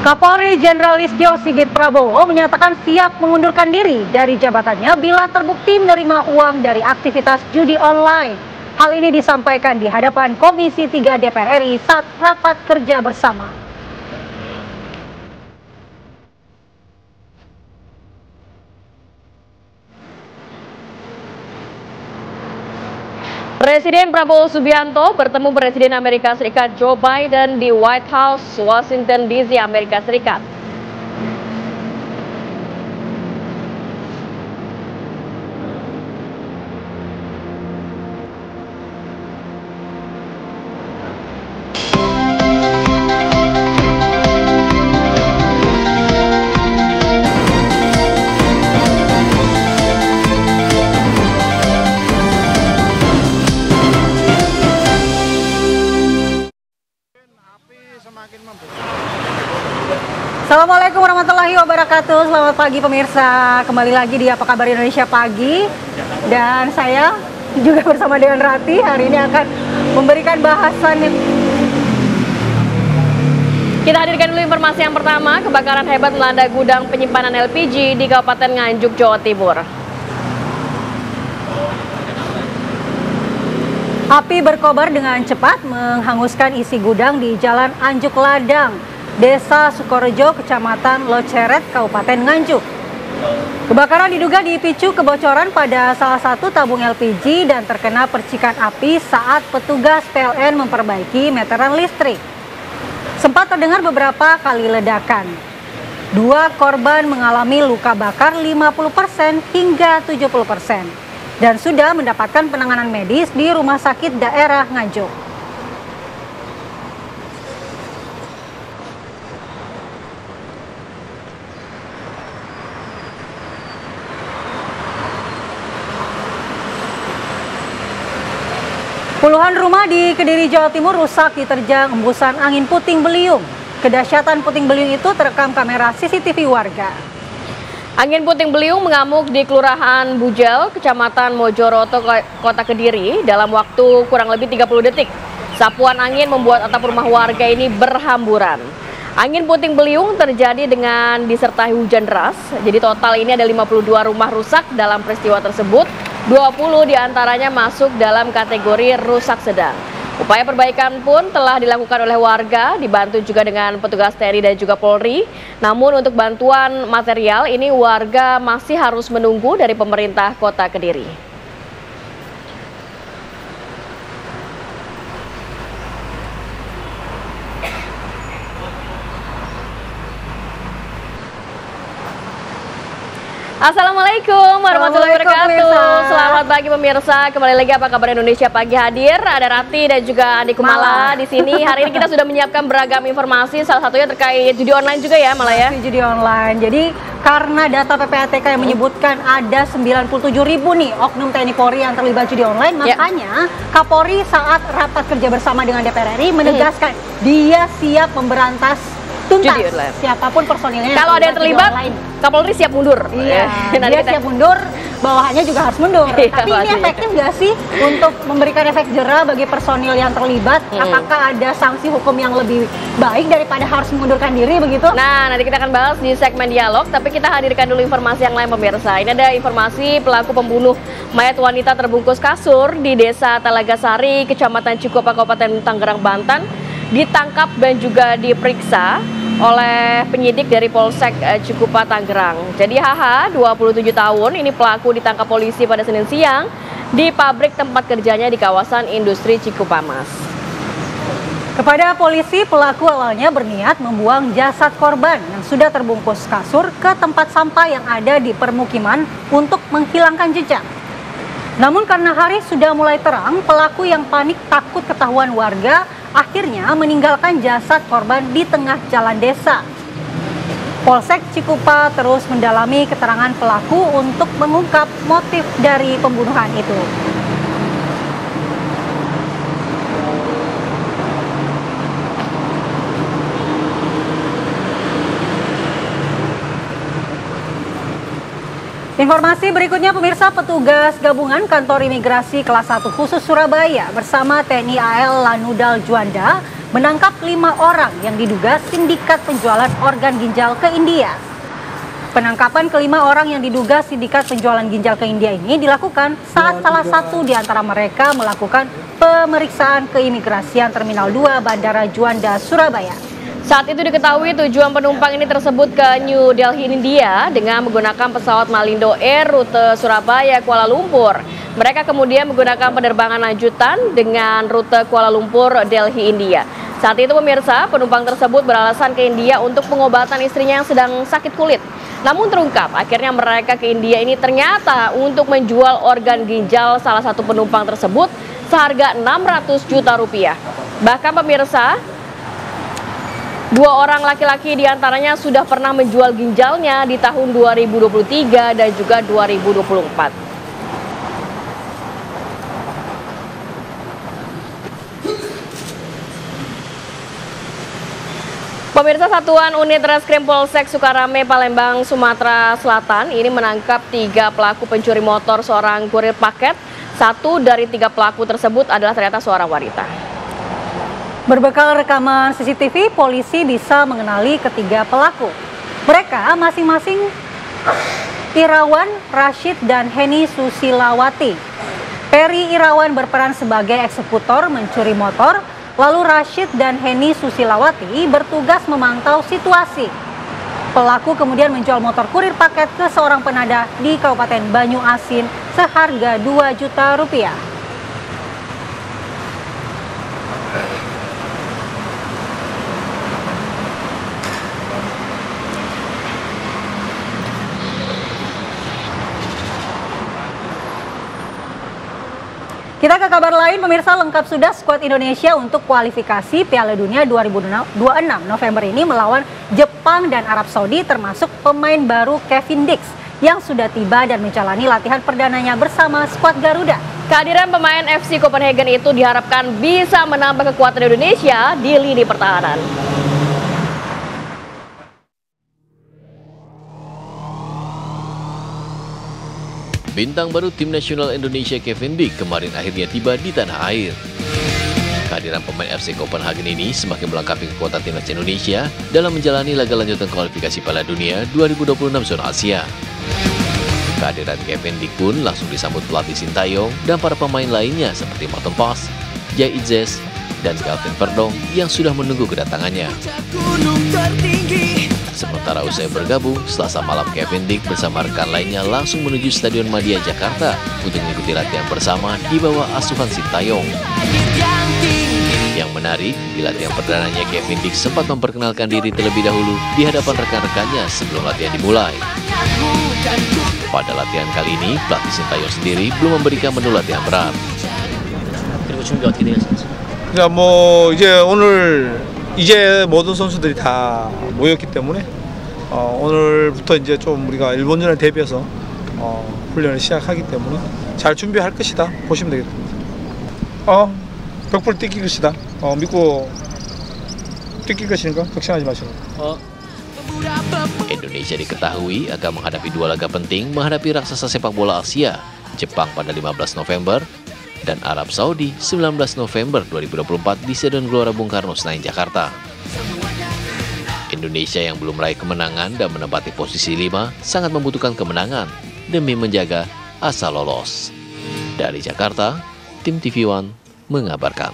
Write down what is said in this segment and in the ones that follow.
Kapolri Jenderal Listio Sigit Prabowo menyatakan siap mengundurkan diri dari jabatannya bila terbukti menerima uang dari aktivitas judi online. Hal ini disampaikan di hadapan Komisi 3 DPR RI saat rapat kerja bersama. Presiden Prabowo Subianto bertemu Presiden Amerika Serikat Joe Biden di White House, Washington DC, Amerika Serikat. Assalamualaikum warahmatullahi wabarakatuh. Selamat pagi pemirsa. Kembali lagi di Apa Kabar Indonesia Pagi. Dan saya juga bersama dengan Rati hari ini akan memberikan bahasan yang... Kita hadirkan dulu informasi yang pertama. Kebakaran hebat melanda gudang penyimpanan LPG di Kabupaten Nganjuk, Jawa Timur. Api berkobar dengan cepat menghanguskan isi gudang di Jalan Anjuk Ladang, Desa Sukorejo, Kecamatan Loceret, Kabupaten Nganjuk. Kebakaran diduga dipicu kebocoran pada salah satu tabung LPG dan terkena percikan api saat petugas PLN memperbaiki meteran listrik. Sempat terdengar beberapa kali ledakan. Dua korban mengalami luka bakar 50% hingga 70%. Dan sudah mendapatkan penanganan medis di Rumah Sakit Daerah Nganjuk. Puluhan rumah di Kediri, Jawa Timur rusak diterjang embusan angin puting beliung. Kedahsyatan puting beliung itu terekam kamera CCTV warga. Angin puting beliung mengamuk di Kelurahan Bujel, Kecamatan Mojoroto, Kota Kediri dalam waktu kurang lebih 30 detik. Sapuan angin membuat atap rumah warga ini berhamburan. Angin puting beliung terjadi dengan disertai hujan deras. Jadi total ini ada 52 rumah rusak dalam peristiwa tersebut. 20 diantaranya masuk dalam kategori rusak sedang. Upaya perbaikan pun telah dilakukan oleh warga, dibantu juga dengan petugas TNI dan juga Polri. Namun untuk bantuan material ini warga masih harus menunggu dari pemerintah Kota Kediri. Assalamualaikum warahmatullahi wabarakatuh. Selamat pagi pemirsa. Kembali lagi Apa Kabar Indonesia Pagi hadir. Ada Rati dan juga Andi Kumala di sini. Hari ini kita sudah menyiapkan beragam informasi. Salah satunya terkait judi online juga ya, Malah ya. Judi online. Jadi karena data PPATK yang menyebutkan ada 97.000 nih oknum TNI Polri yang terlibat judi online, makanya Kapolri saat rapat kerja bersama dengan DPR RI menegaskan dia siap memberantas tuntas siapapun personilnya. Kalau ada yang terlibat, Kapolri siap mundur. Iya, dia siap mundur, bawahannya juga harus mundur. Tapi ini efektif nggak sih untuk memberikan efek jera bagi personil yang terlibat? Apakah ada sanksi hukum yang lebih baik daripada harus mengundurkan diri begitu? Nah, nanti kita akan bahas di segmen dialog, tapi kita hadirkan dulu informasi yang lain pemirsa. Ini ada informasi pelaku pembunuh mayat wanita terbungkus kasur di Desa Talagasari, Kecamatan Cikupa, Kabupaten Tangerang, Banten, ditangkap dan juga diperiksa oleh penyidik dari Polsek Cikupa, Tangerang. Jadi HH, 27 tahun, ini pelaku ditangkap polisi pada Senin siang di pabrik tempat kerjanya di kawasan industri Cikupa, Mas. Kepada polisi, pelaku awalnya berniat membuang jasad korban yang sudah terbungkus kasur ke tempat sampah yang ada di permukiman untuk menghilangkan jejak. Namun karena hari sudah mulai terang, pelaku yang panik takut ketahuan warga akhirnya meninggalkan jasad korban di tengah jalan desa. Polsek Cikupa terus mendalami keterangan pelaku untuk mengungkap motif dari pembunuhan itu. Informasi berikutnya pemirsa, petugas gabungan kantor imigrasi kelas 1 khusus Surabaya bersama TNI AL Lanudal Juanda menangkap 5 orang yang diduga sindikat penjualan organ ginjal ke India. Penangkapan kelima orang yang diduga sindikat penjualan ginjal ke India ini dilakukan saat salah satu di antara mereka melakukan pemeriksaan keimigrasian Terminal 2 Bandara Juanda, Surabaya. Saat itu diketahui tujuan penumpang ini tersebut ke New Delhi, India dengan menggunakan pesawat Malindo Air rute Surabaya, Kuala Lumpur. Mereka kemudian menggunakan penerbangan lanjutan dengan rute Kuala Lumpur, Delhi, India. Saat itu pemirsa, penumpang tersebut beralasan ke India untuk pengobatan istrinya yang sedang sakit kulit. Namun terungkap, akhirnya mereka ke India ini ternyata untuk menjual organ ginjal salah satu penumpang tersebut seharga 600 juta rupiah. Bahkan pemirsa, 2 orang laki-laki diantaranya sudah pernah menjual ginjalnya di tahun 2023 dan juga 2024. Pemirsa, Satuan Unit Reskrim Polsek Sukarame, Palembang, Sumatera Selatan ini menangkap 3 pelaku pencuri motor seorang kurir paket. 1 dari 3 pelaku tersebut adalah ternyata seorang wanita. Berbekal rekaman CCTV, polisi bisa mengenali ketiga pelaku. Mereka masing-masing Irawan, Rashid, dan Heni Susilawati. Peri Irawan berperan sebagai eksekutor mencuri motor, lalu Rashid dan Heni Susilawati bertugas memantau situasi. Pelaku kemudian menjual motor kurir paket ke seorang penada di Kabupaten Banyu Asin seharga 2 juta rupiah. Kita ke kabar lain, pemirsa, lengkap sudah skuad Indonesia untuk kualifikasi Piala Dunia 2026 November ini melawan Jepang dan Arab Saudi, termasuk pemain baru Kevin Dix yang sudah tiba dan menjalani latihan perdananya bersama skuad Garuda. Kehadiran pemain FC Copenhagen itu diharapkan bisa menambah kekuatan Indonesia di lini pertahanan. Bintang baru tim nasional Indonesia Kevin Dix kemarin akhirnya tiba di tanah air. Kehadiran pemain FC Copenhagen ini semakin melengkapi kekuatan timnas Indonesia dalam menjalani laga lanjutan kualifikasi Piala Dunia 2026 zona Asia. Kehadiran Kevin Dix pun langsung disambut pelatih Sintayong dan para pemain lainnya seperti Morten Pas, Jai Idzes, dan Calvin Verdong yang sudah menunggu kedatangannya. Sementara usai bergabung, Selasa malam Kevin Dix bersama rekan lainnya langsung menuju Stadion Madia Jakarta untuk mengikuti latihan bersama di bawah asuhan Sintayong. Yang menarik, di latihan perdananya Kevin Dix sempat memperkenalkan diri terlebih dahulu di hadapan rekan-rekannya sebelum latihan dimulai. Pada latihan kali ini, pelatih Sintayong sendiri belum memberikan menu latihan berat. 그러니까 이제 모든 선수들이 다 모였기 때문에 오늘부터 이제 좀 우리가 일본전에 대비해서 훈련을 시작하기 때문에 잘 준비할 것이다 보시면 되겠습니다. 100% 뛰길 것이다. 믿고 뛰길 것이니까 걱정하지 마시고. Indonesia diketahui akan menghadapi 2 laga penting menghadapi raksasa sepak bola Asia, Jepang pada 15 November dan Arab Saudi 19 November 2024 di Stadion Gelora Bung Karno, Senayan, Jakarta. Indonesia yang belum meraih kemenangan dan menempati posisi 5 sangat membutuhkan kemenangan demi menjaga asa lolos. Dari Jakarta, tim TV One mengabarkan.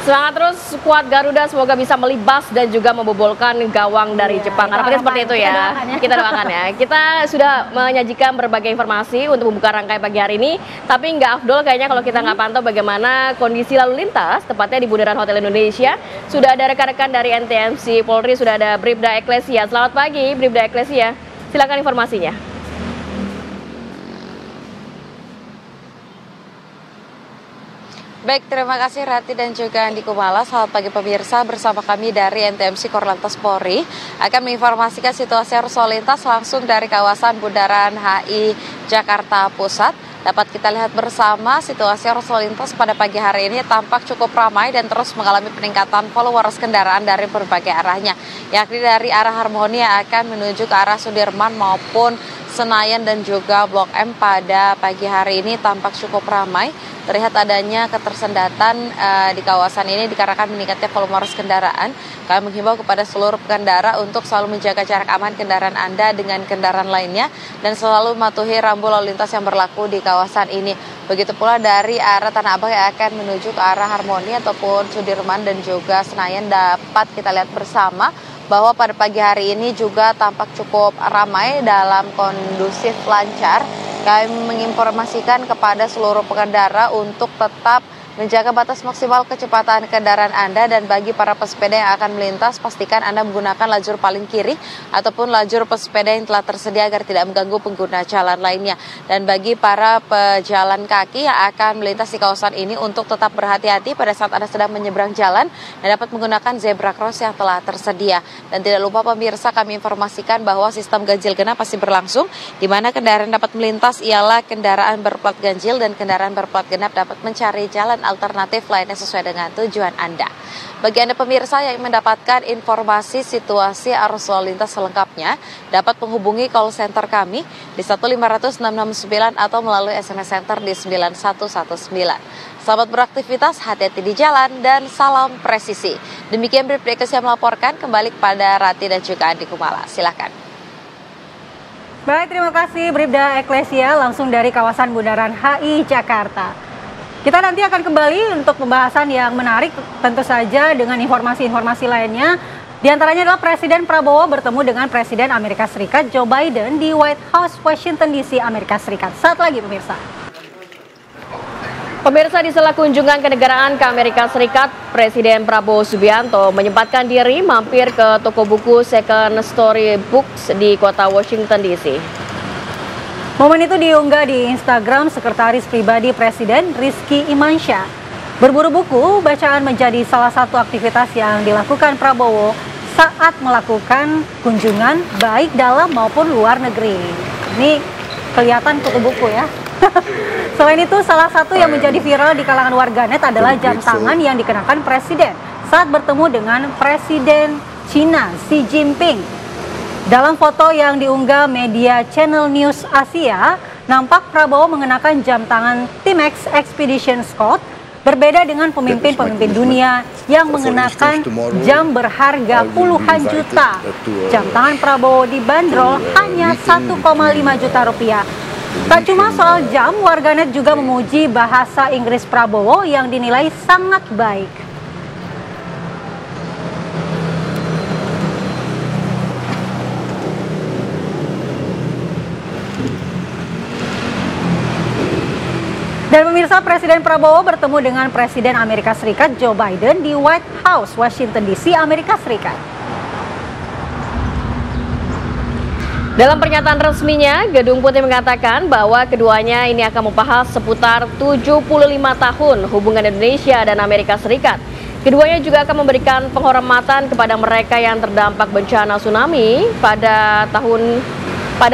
Semangat terus skuad Garuda, semoga bisa melibas dan juga membobolkan gawang dari Jepang. Harapannya seperti itu ya. Kita doakan ya. Kita sudah menyajikan berbagai informasi untuk membuka rangkai pagi hari ini. Tapi nggak afdol kayaknya kalau kita nggak pantau bagaimana kondisi lalu lintas, tepatnya di Bundaran Hotel Indonesia. Sudah ada rekan-rekan dari NTMC Polri, sudah ada Bribda Eklesia. Selamat pagi Bribda Eklesia. Silakan informasinya. Baik, terima kasih Rati dan juga Andi Kumala. Selamat pagi pemirsa, bersama kami dari NTMC Korlantas Polri akan menginformasikan situasi arus lalu lintas langsung dari kawasan Bundaran HI Jakarta Pusat. Dapat kita lihat bersama situasi arus lalu lintas pada pagi hari ini tampak cukup ramai dan terus mengalami peningkatan followers kendaraan dari berbagai arahnya, yakni dari arah Harmoni yang akan menuju ke arah Sudirman maupun Senayan dan juga Blok M pada pagi hari ini tampak cukup ramai. Terlihat adanya ketersendatan di kawasan ini dikarenakan meningkatnya volume arus kendaraan. Kami menghimbau kepada seluruh pengendara untuk selalu menjaga jarak aman kendaraan Anda dengan kendaraan lainnya dan selalu mematuhi rambu lalu lintas yang berlaku di kawasan ini. Begitu pula dari arah Tanah Abang yang akan menuju ke arah Harmoni ataupun Sudirman dan juga Senayan dapat kita lihat bersama bahwa pada pagi hari ini juga tampak cukup ramai dalam kondusif lancar. Kami menginformasikan kepada seluruh pengendara untuk tetap menjaga batas maksimal kecepatan kendaraan Anda, dan bagi para pesepeda yang akan melintas pastikan Anda menggunakan lajur paling kiri ataupun lajur pesepeda yang telah tersedia agar tidak mengganggu pengguna jalan lainnya. Dan bagi para pejalan kaki yang akan melintas di kawasan ini untuk tetap berhati-hati pada saat Anda sedang menyeberang jalan dan dapat menggunakan zebra cross yang telah tersedia. Dan tidak lupa pemirsa, kami informasikan bahwa sistem ganjil genap masih berlangsung, di mana kendaraan dapat melintas ialah kendaraan berplat ganjil dan kendaraan berplat genap dapat mencari jalan alternatif lainnya sesuai dengan tujuan Anda. Bagi Anda pemirsa yang mendapatkan informasi situasi arus lalu lintas selengkapnya, dapat menghubungi call center kami di 1500669 atau melalui SMS Center di 9119. Selamat beraktivitas, hati-hati di jalan, dan salam presisi. Demikian Bribda Eklesia melaporkan, kembali kepada Rati dan juga Andi Kumala. Silakan. Baik, terima kasih Bribda Eklesia langsung dari kawasan Bundaran HI Jakarta. Kita nanti akan kembali untuk pembahasan yang menarik tentu saja dengan informasi-informasi lainnya. Di antaranya adalah Presiden Prabowo bertemu dengan Presiden Amerika Serikat Joe Biden di White House, Washington DC, Amerika Serikat. Saat lagi pemirsa. Pemirsa, di sela kunjungan kenegaraan ke Amerika Serikat, Presiden Prabowo Subianto menyempatkan diri mampir ke toko buku Second Story Books di kota Washington DC. Momen itu diunggah di Instagram Sekretaris Pribadi Presiden Rizky Imansyah. Berburu buku bacaan menjadi salah satu aktivitas yang dilakukan Prabowo saat melakukan kunjungan baik dalam maupun luar negeri. Ini kelihatan toko buku ya. Selain itu, salah satu yang menjadi viral di kalangan warganet adalah jam tangan yang dikenakan Presiden saat bertemu dengan Presiden Cina Xi Jinping. Dalam foto yang diunggah media Channel News Asia, nampak Prabowo mengenakan jam tangan Timex Expedition Scott, berbeda dengan pemimpin-pemimpin dunia yang mengenakan jam berharga puluhan juta. Jam tangan Prabowo dibanderol hanya 1,5 juta rupiah. Tak cuma soal jam, warganet juga memuji bahasa Inggris Prabowo yang dinilai sangat baik. Dan pemirsa, Presiden Prabowo bertemu dengan Presiden Amerika Serikat Joe Biden di White House, Washington DC, Amerika Serikat. Dalam pernyataan resminya, Gedung Putih mengatakan bahwa keduanya ini akan membahas seputar 75 tahun hubungan Indonesia dan Amerika Serikat. Keduanya juga akan memberikan penghormatan kepada mereka yang terdampak bencana tsunami pada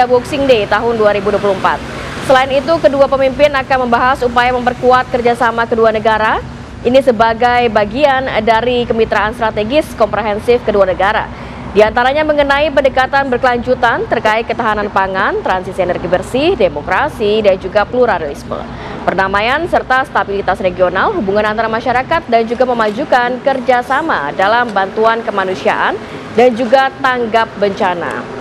Boxing Day tahun 2024. Selain itu, kedua pemimpin akan membahas upaya memperkuat kerjasama kedua negara. Ini sebagai bagian dari kemitraan strategis komprehensif kedua negara. Di antaranya mengenai pendekatan berkelanjutan terkait ketahanan pangan, transisi energi bersih, demokrasi, dan juga pluralisme, perdamaian, serta stabilitas regional, hubungan antara masyarakat, dan juga memajukan kerjasama dalam bantuan kemanusiaan dan juga tanggap bencana.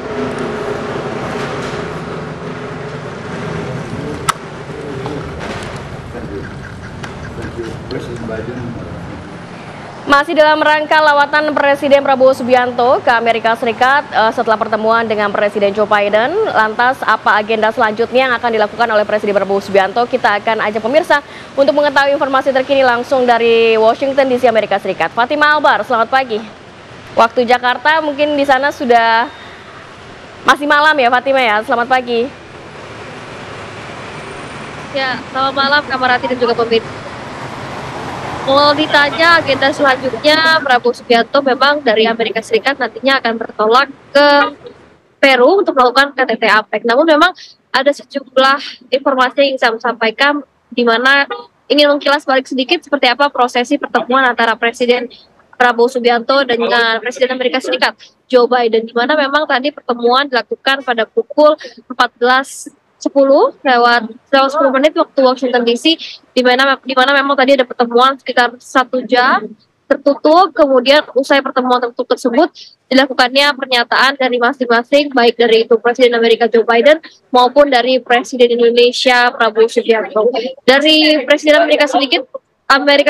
Masih dalam rangka lawatan Presiden Prabowo Subianto ke Amerika Serikat setelah pertemuan dengan Presiden Joe Biden, lantas apa agenda selanjutnya yang akan dilakukan oleh Presiden Prabowo Subianto? Kita akan ajak pemirsa untuk mengetahui informasi terkini langsung dari Washington DC, Amerika Serikat. Fatima Albar, selamat pagi. Waktu Jakarta mungkin di sana sudah masih malam ya Fatima ya, selamat pagi. Ya, selamat malam Kamarati dan juga pemirsa. Mau ditanya agenda selanjutnya, Prabowo Subianto memang dari Amerika Serikat nantinya akan bertolak ke Peru untuk melakukan KTT APEC. Namun memang ada sejumlah informasi yang saya sampaikan di mana ingin mengkilas balik sedikit seperti apa prosesi pertemuan antara Presiden Prabowo Subianto dengan Presiden Amerika Serikat Joe Biden, di mana memang tadi pertemuan dilakukan pada pukul 14.10 lewat 10 menit waktu Washington DC, di mana memang tadi ada pertemuan sekitar 1 jam tertutup. Kemudian usai pertemuan tertutup tersebut dilakukannya pernyataan dari masing-masing, baik dari itu Presiden Amerika Joe Biden maupun dari Presiden Indonesia Prabowo Subianto. Dari Presiden Amerika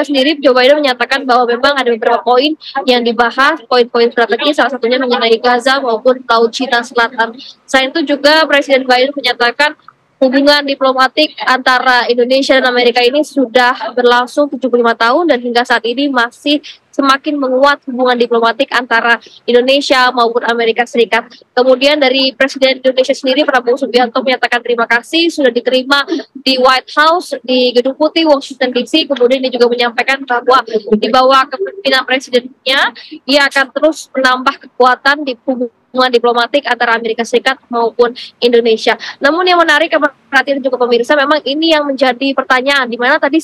sendiri, Joe Biden menyatakan bahwa memang ada beberapa poin yang dibahas, poin-poin strategis, salah satunya mengenai Gaza maupun Laut Cina Selatan. Selain itu juga Presiden Biden menyatakan hubungan diplomatik antara Indonesia dan Amerika ini sudah berlangsung 75 tahun dan hingga saat ini masih semakin menguat hubungan diplomatik antara Indonesia maupun Amerika Serikat. Kemudian dari Presiden Indonesia sendiri, Prabowo Subianto menyatakan terima kasih sudah diterima di White House, di Gedung Putih, Washington DC. Kemudian dia juga menyampaikan bahwa di bawah kepemimpinan Presidennya, ia akan terus menambah kekuatan di hubungan diplomatik antara Amerika Serikat maupun Indonesia. Namun yang menarik perhatian juga pemirsa, memang ini yang menjadi pertanyaan, di mana tadi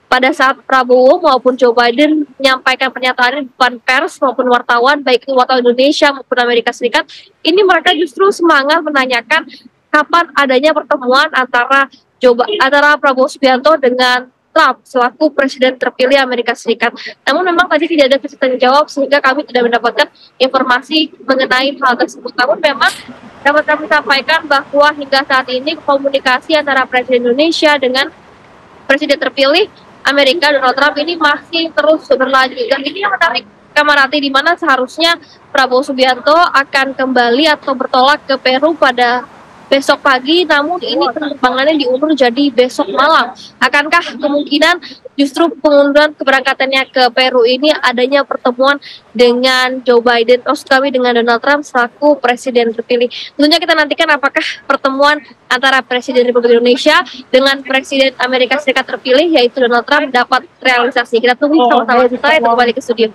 pada saat Prabowo maupun Joe Biden menyampaikan pernyataan di depan pers maupun wartawan, baik itu wartawan Indonesia maupun Amerika Serikat, ini mereka justru semangat menanyakan kapan adanya pertemuan antara Prabowo Subianto dengan Trump selaku Presiden terpilih Amerika Serikat. Namun memang tadi tidak ada kesempatan jawab sehingga kami tidak mendapatkan informasi mengenai hal tersebut. Namun memang dapat kami sampaikan bahwa hingga saat ini komunikasi antara Presiden Indonesia dengan Presiden terpilih Amerika Donald Trump ini masih terus berlanjut. Dan ini yang menarik, Kamarati, di mana seharusnya Prabowo Subianto akan kembali atau bertolak ke Peru pada besok pagi, namun ini penerbangannya diundur jadi besok malam. Akankah kemungkinan justru pengunduran keberangkatannya ke Peru ini adanya pertemuan dengan Joe Biden, dengan Donald Trump selaku Presiden terpilih? Tentunya kita nantikan apakah pertemuan antara Presiden Republik Indonesia dengan Presiden Amerika Serikat terpilih yaitu Donald Trump dapat realisasi. Kita tunggu sama-sama, kita kembali ke studio.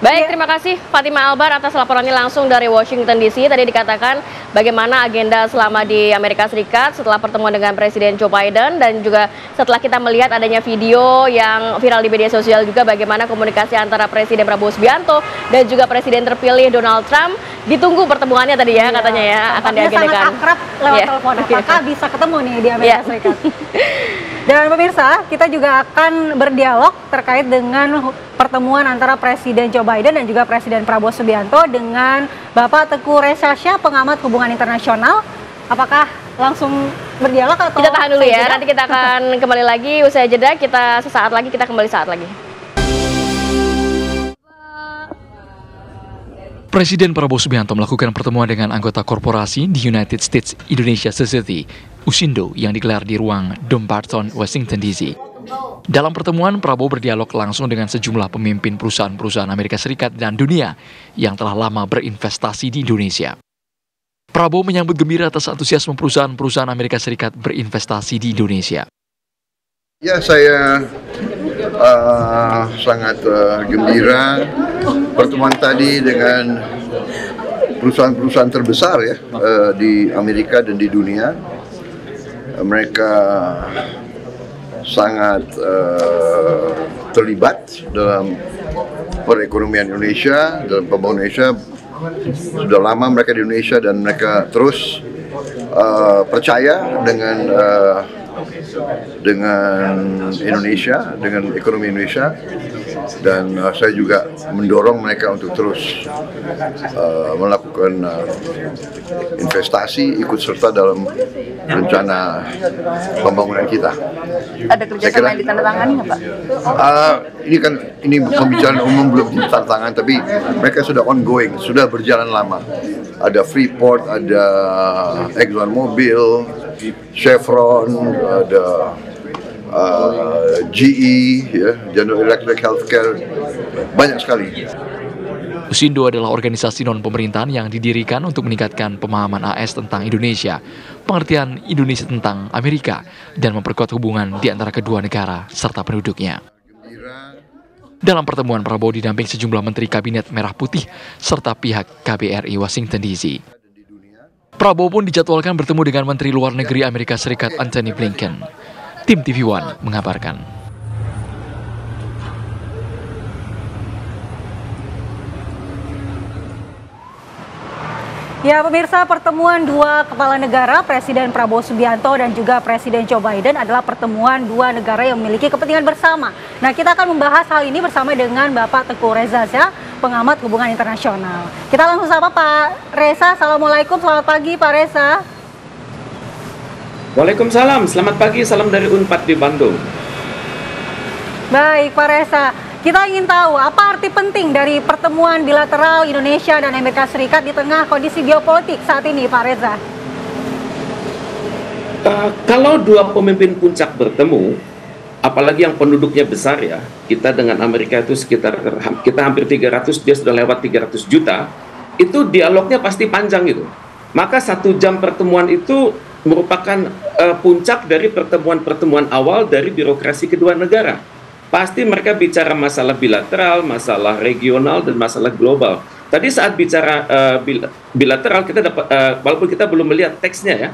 Baik, terima kasih Fatima Albar atas laporannya langsung dari Washington DC. Tadi dikatakan bagaimana agenda selama di Amerika Serikat setelah pertemuan dengan Presiden Joe Biden, dan juga setelah kita melihat adanya video yang viral di media sosial juga bagaimana komunikasi antara Presiden Prabowo Subianto dan juga Presiden terpilih Donald Trump. Ditunggu pertemuannya tadi ya, katanya ya, akan diagendakan. Sangat akrab lewat telepon, apakah bisa ketemu nih di Amerika Serikat? Dan pemirsa, kita juga akan berdialog terkait dengan pertemuan antara Presiden Joe Biden dan juga Presiden Prabowo Subianto dengan Bapak Teguh Resasya, pengamat hubungan internasional. Apakah langsung berdialog atau kita tahan dulu ya? Nanti kita akan kembali lagi usai jeda. Kita sesaat lagi, kita kembali saat lagi. Presiden Prabowo Subianto melakukan pertemuan dengan anggota korporasi di United States Indonesia Society, USINDO, yang digelar di ruang Dumbarton, Washington DC. Dalam pertemuan, Prabowo berdialog langsung dengan sejumlah pemimpin perusahaan-perusahaan Amerika Serikat dan dunia yang telah lama berinvestasi di Indonesia. Prabowo menyambut gembira atas antusiasme perusahaan-perusahaan Amerika Serikat berinvestasi di Indonesia. Ya, saya sangat gembira pertemuan tadi dengan perusahaan-perusahaan terbesar ya di Amerika dan di dunia. Mereka sangat terlibat dalam perekonomian Indonesia, dalam pembangunan Indonesia. Sudah lama mereka di Indonesia dan mereka terus percaya dengan Indonesia, dengan ekonomi Indonesia, dan saya juga mendorong mereka untuk terus melakukan investasi, ikut serta dalam rencana pembangunan kita. Ada kerjasama yang ditandatangani nggak, Pak? Ini pembicaraan umum belum ditandatangani, tapi mereka sudah ongoing, sudah berjalan lama. Ada Freeport, ada ExxonMobil, Chevron, ada GE, ya, General Electric, Healthcare, banyak sekali. USINDO adalah organisasi non-pemerintahan yang didirikan untuk meningkatkan pemahaman AS tentang Indonesia, pengertian Indonesia tentang Amerika, dan memperkuat hubungan di antara kedua negara serta penduduknya. Dalam pertemuan, Prabowo didamping sejumlah menteri Kabinet Merah Putih serta pihak KBRI Washington DC. Prabowo pun dijadwalkan bertemu dengan Menteri Luar Negeri Amerika Serikat Antony Blinken. Tim TV One mengabarkan. Ya pemirsa, pertemuan dua kepala negara, Presiden Prabowo Subianto dan juga Presiden Joe Biden adalah pertemuan dua negara yang memiliki kepentingan bersama. Nah, kita akan membahas hal ini bersama dengan Bapak Teguh Reza Shah, pengamat hubungan internasional. Kita langsung sapa Pak Reza. Assalamualaikum, selamat pagi Pak Reza. Waalaikumsalam, selamat pagi, salam dari Unpad di Bandung. Baik Pak Reza, kita ingin tahu apa arti penting dari pertemuan bilateral Indonesia dan Amerika Serikat di tengah kondisi geopolitik saat ini, Pak Reza? Kalau dua pemimpin puncak bertemu, apalagi yang penduduknya besar ya, kita dengan Amerika itu sekitar, kita hampir 300, dia sudah lewat 300 juta, itu dialognya pasti panjang gitu. Maka 1 jam pertemuan itu merupakan puncak dari pertemuan-pertemuan awal dari birokrasi kedua negara. Pasti mereka bicara masalah bilateral, masalah regional, dan masalah global. Tadi saat bicara bilateral, kita dapat, walaupun kita belum melihat teksnya ya,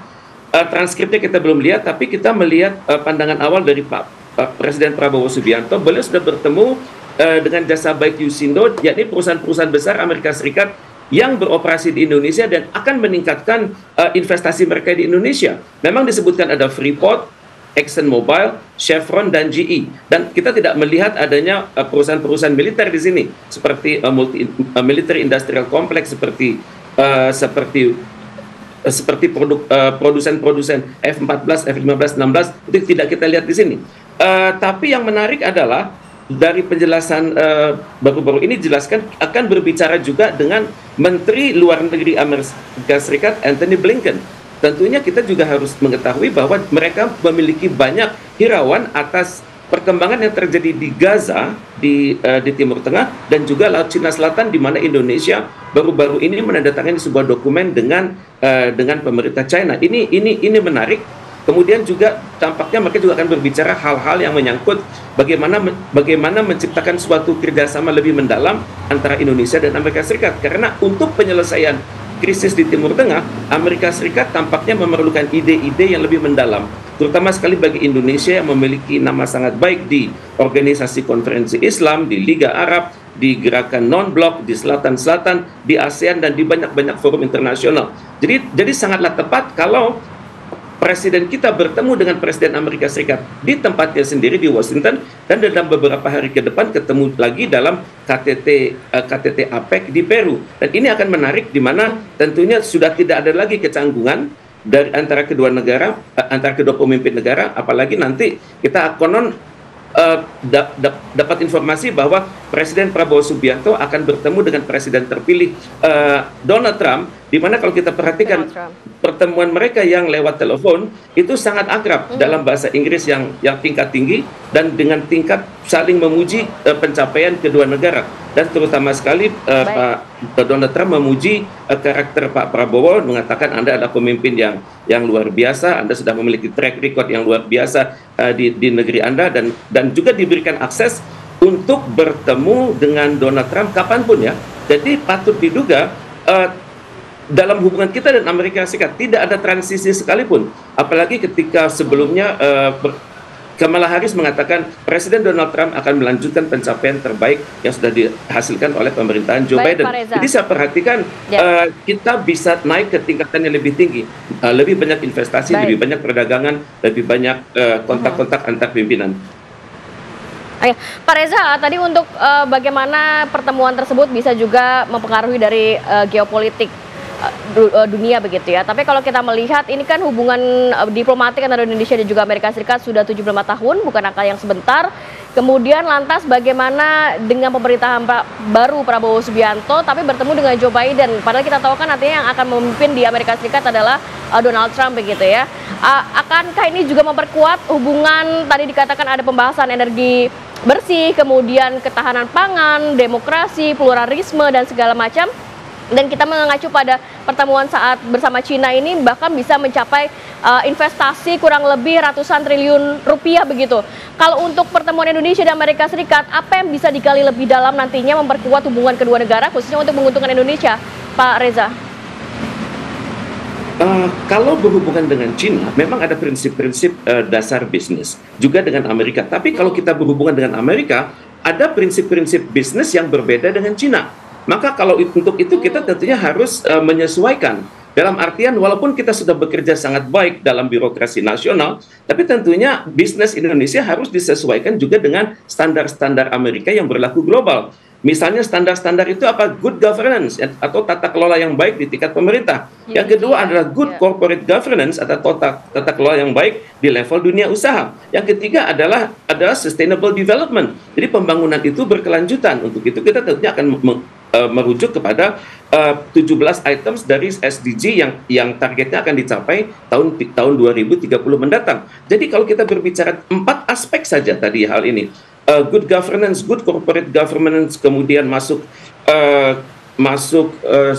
transkripnya kita belum lihat, tapi kita melihat pandangan awal dari Pak Presiden Prabowo Subianto. Beliau sudah bertemu dengan jasa baik Yusindo, yakni perusahaan-perusahaan besar Amerika Serikat yang beroperasi di Indonesia dan akan meningkatkan investasi mereka di Indonesia. Memang disebutkan ada Freeport, ExxonMobil, Chevron, dan GE. Dan kita tidak melihat adanya perusahaan-perusahaan militer di sini, seperti military industrial complex, seperti produsen-produsen F-14, F-15, 16, itu tidak kita lihat di sini. Tapi yang menarik adalah dari penjelasan baru-baru ini jelaskan akan berbicara juga dengan Menteri Luar Negeri Amerika Serikat Antony Blinken. Tentunya kita juga harus mengetahui bahwa mereka memiliki banyak hirauan atas perkembangan yang terjadi di Gaza, di Timur Tengah, dan juga Laut Cina Selatan, di mana Indonesia baru-baru ini menandatangani sebuah dokumen dengan pemerintah China. Ini menarik. Kemudian juga tampaknya mereka juga akan berbicara hal-hal yang menyangkut bagaimana menciptakan suatu kerjasama lebih mendalam antara Indonesia dan Amerika Serikat. Karena untuk penyelesaian krisis di Timur Tengah, Amerika Serikat tampaknya memerlukan ide-ide yang lebih mendalam, terutama sekali bagi Indonesia yang memiliki nama sangat baik di Organisasi Konferensi Islam, di Liga Arab, di Gerakan Non-Blok, di Selatan-Selatan, di ASEAN, dan di banyak-banyak forum internasional. Jadi sangatlah tepat kalau Presiden kita bertemu dengan Presiden Amerika Serikat di tempatnya sendiri di Washington, dan dalam beberapa hari ke depan ketemu lagi dalam KTT APEC di Peru. Dan ini akan menarik, di mana tentunya sudah tidak ada lagi kecanggungan dari antara kedua negara, antara kedua pemimpin negara, apalagi nanti kita konon dapat informasi bahwa Presiden Prabowo Subianto akan bertemu dengan Presiden terpilih Donald Trump, di mana kalau kita perhatikan pertemuan mereka yang lewat telepon itu sangat akrab dalam bahasa Inggris yang tingkat tinggi, dan dengan tingkat saling memuji pencapaian kedua negara. Dan terutama sekali Pak Donald Trump memuji karakter Pak Prabowo, mengatakan Anda adalah pemimpin yang luar biasa, Anda sudah memiliki track record yang luar biasa di negeri Anda, dan juga diberikan akses untuk bertemu dengan Donald Trump kapanpun ya. Jadi patut diduga dalam hubungan kita dan Amerika Serikat tidak ada transisi sekalipun, apalagi ketika sebelumnya Kamala Harris mengatakan Presiden Donald Trump akan melanjutkan pencapaian terbaik yang sudah dihasilkan oleh pemerintahan Joe Biden. Jadi saya perhatikan kita bisa naik ke tingkatan yang lebih tinggi, lebih banyak investasi, lebih banyak perdagangan, lebih banyak kontak-kontak antar pimpinan. Pak Reza, tadi untuk bagaimana pertemuan tersebut bisa juga mempengaruhi dari geopolitik dunia begitu ya. Tapi kalau kita melihat ini kan hubungan diplomatik antara Indonesia dan juga Amerika Serikat sudah 75 tahun, bukan angka yang sebentar. Kemudian lantas bagaimana dengan pemerintahan baru Prabowo Subianto tapi bertemu dengan Joe Biden, padahal kita tahu kan nantinya yang akan memimpin di Amerika Serikat adalah Donald Trump begitu ya. Akankah ini juga memperkuat hubungan, tadi dikatakan ada pembahasan energi bersih, kemudian ketahanan pangan, demokrasi, pluralisme, dan segala macam. Dan kita mengacu pada pertemuan saat bersama Cina ini bahkan bisa mencapai investasi kurang lebih ratusan triliun rupiah begitu. Kalau untuk pertemuan Indonesia dan Amerika Serikat, apa yang bisa digali lebih dalam nantinya memperkuat hubungan kedua negara khususnya untuk menguntungkan Indonesia, Pak Reza? Kalau berhubungan dengan Cina, memang ada prinsip-prinsip dasar bisnis juga dengan Amerika. Tapi kalau kita berhubungan dengan Amerika, ada prinsip-prinsip bisnis yang berbeda dengan Cina. Maka kalau untuk itu kita tentunya harus menyesuaikan. Dalam artian walaupun kita sudah bekerja sangat baik dalam birokrasi nasional, tapi tentunya bisnis Indonesia harus disesuaikan juga dengan standar-standar Amerika yang berlaku global. Misalnya standar-standar itu apa? Good governance atau tata kelola yang baik di tingkat pemerintah. Yang kedua adalah good corporate governance atau tata kelola yang baik di level dunia usaha. Yang ketiga adalah sustainable development. Jadi pembangunan itu berkelanjutan. Untuk itu kita tentunya akan merujuk kepada 17 items dari SDG yang targetnya akan dicapai tahun 2030 mendatang. Jadi kalau kita berbicara 4 aspek saja tadi hal ini, good governance, good corporate governance, kemudian masuk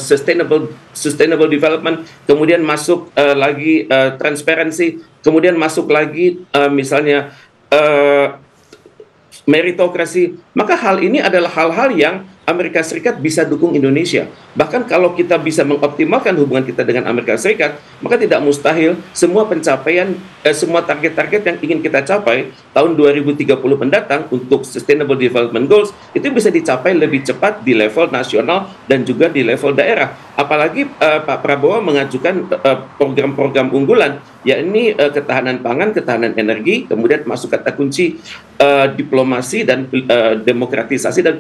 sustainable development, kemudian masuk lagi transparency, kemudian masuk lagi misalnya meritokrasi. Maka hal ini adalah hal-hal yang Amerika Serikat bisa dukung Indonesia. Bahkan kalau kita bisa mengoptimalkan hubungan kita dengan Amerika Serikat, maka tidak mustahil semua pencapaian, semua target-target yang ingin kita capai tahun 2030 mendatang untuk Sustainable Development Goals itu bisa dicapai lebih cepat di level nasional dan juga di level daerah. Apalagi Pak Prabowo mengajukan program-program unggulan, yakni ketahanan pangan, ketahanan energi, kemudian masuk kata kunci diplomasi dan demokratisasi dan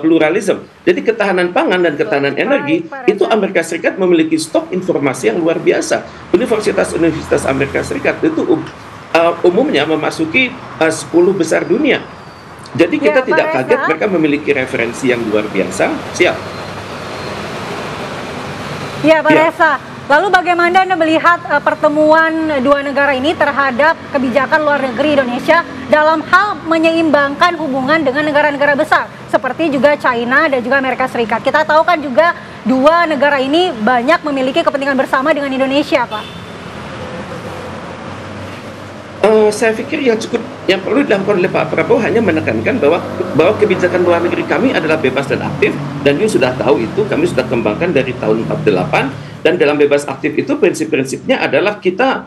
pluralisme. Jadi ketahanan pangan dan ketahanan energi itu Amerika Serikat memiliki stok informasi yang luar biasa. Universitas Amerika Serikat itu umumnya memasuki 10 besar dunia. Jadi kita tidak kaget mereka memiliki referensi yang luar biasa. Siap. Ya, Pak Reza. Lalu bagaimana Anda melihat pertemuan dua negara ini terhadap kebijakan luar negeri Indonesia dalam hal menyeimbangkan hubungan dengan negara-negara besar seperti juga China dan juga Amerika Serikat? Kita tahu kan juga dua negara ini banyak memiliki kepentingan bersama dengan Indonesia, Pak. Saya pikir yang perlu dilakukan oleh Pak Prabowo hanya menekankan bahwa kebijakan luar negeri kami adalah bebas dan aktif, dan you sudah tahu itu, kami sudah kembangkan dari tahun 48, dan dalam bebas aktif itu prinsip-prinsipnya adalah kita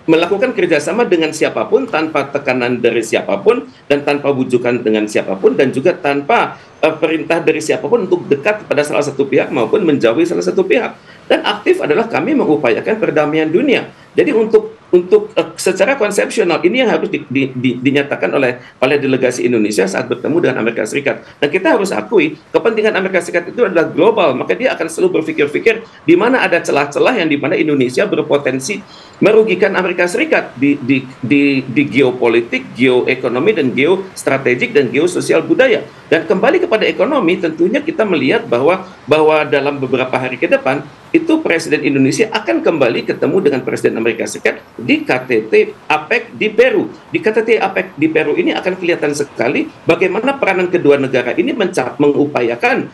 melakukan kerjasama dengan siapapun tanpa tekanan dari siapapun dan tanpa bujukan dengan siapapun dan juga tanpa perintah dari siapapun untuk dekat pada salah satu pihak maupun menjauhi salah satu pihak. Dan aktif adalah kami mengupayakan perdamaian dunia. Jadi untuk secara konsepsional ini yang harus dinyatakan oleh delegasi Indonesia saat bertemu dengan Amerika Serikat. Dan kita harus akui kepentingan Amerika Serikat itu adalah global, maka dia akan selalu berpikir-pikir di mana ada celah-celah yang di mana Indonesia berpotensi merugikan Amerika Serikat di geopolitik, geoekonomi dan geostrategik dan geososial budaya. Dan kembali kepada ekonomi, tentunya kita melihat bahwa dalam beberapa hari ke depan itu Presiden Indonesia akan kembali ketemu dengan Presiden Amerika Serikat di KTT APEC di Peru. Di KTT APEC di Peru ini akan kelihatan sekali bagaimana peranan kedua negara ini mengupayakan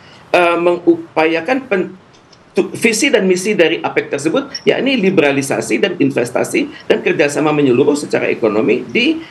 visi dan misi dari APEC tersebut, yakni liberalisasi dan investasi dan kerjasama menyeluruh secara ekonomi di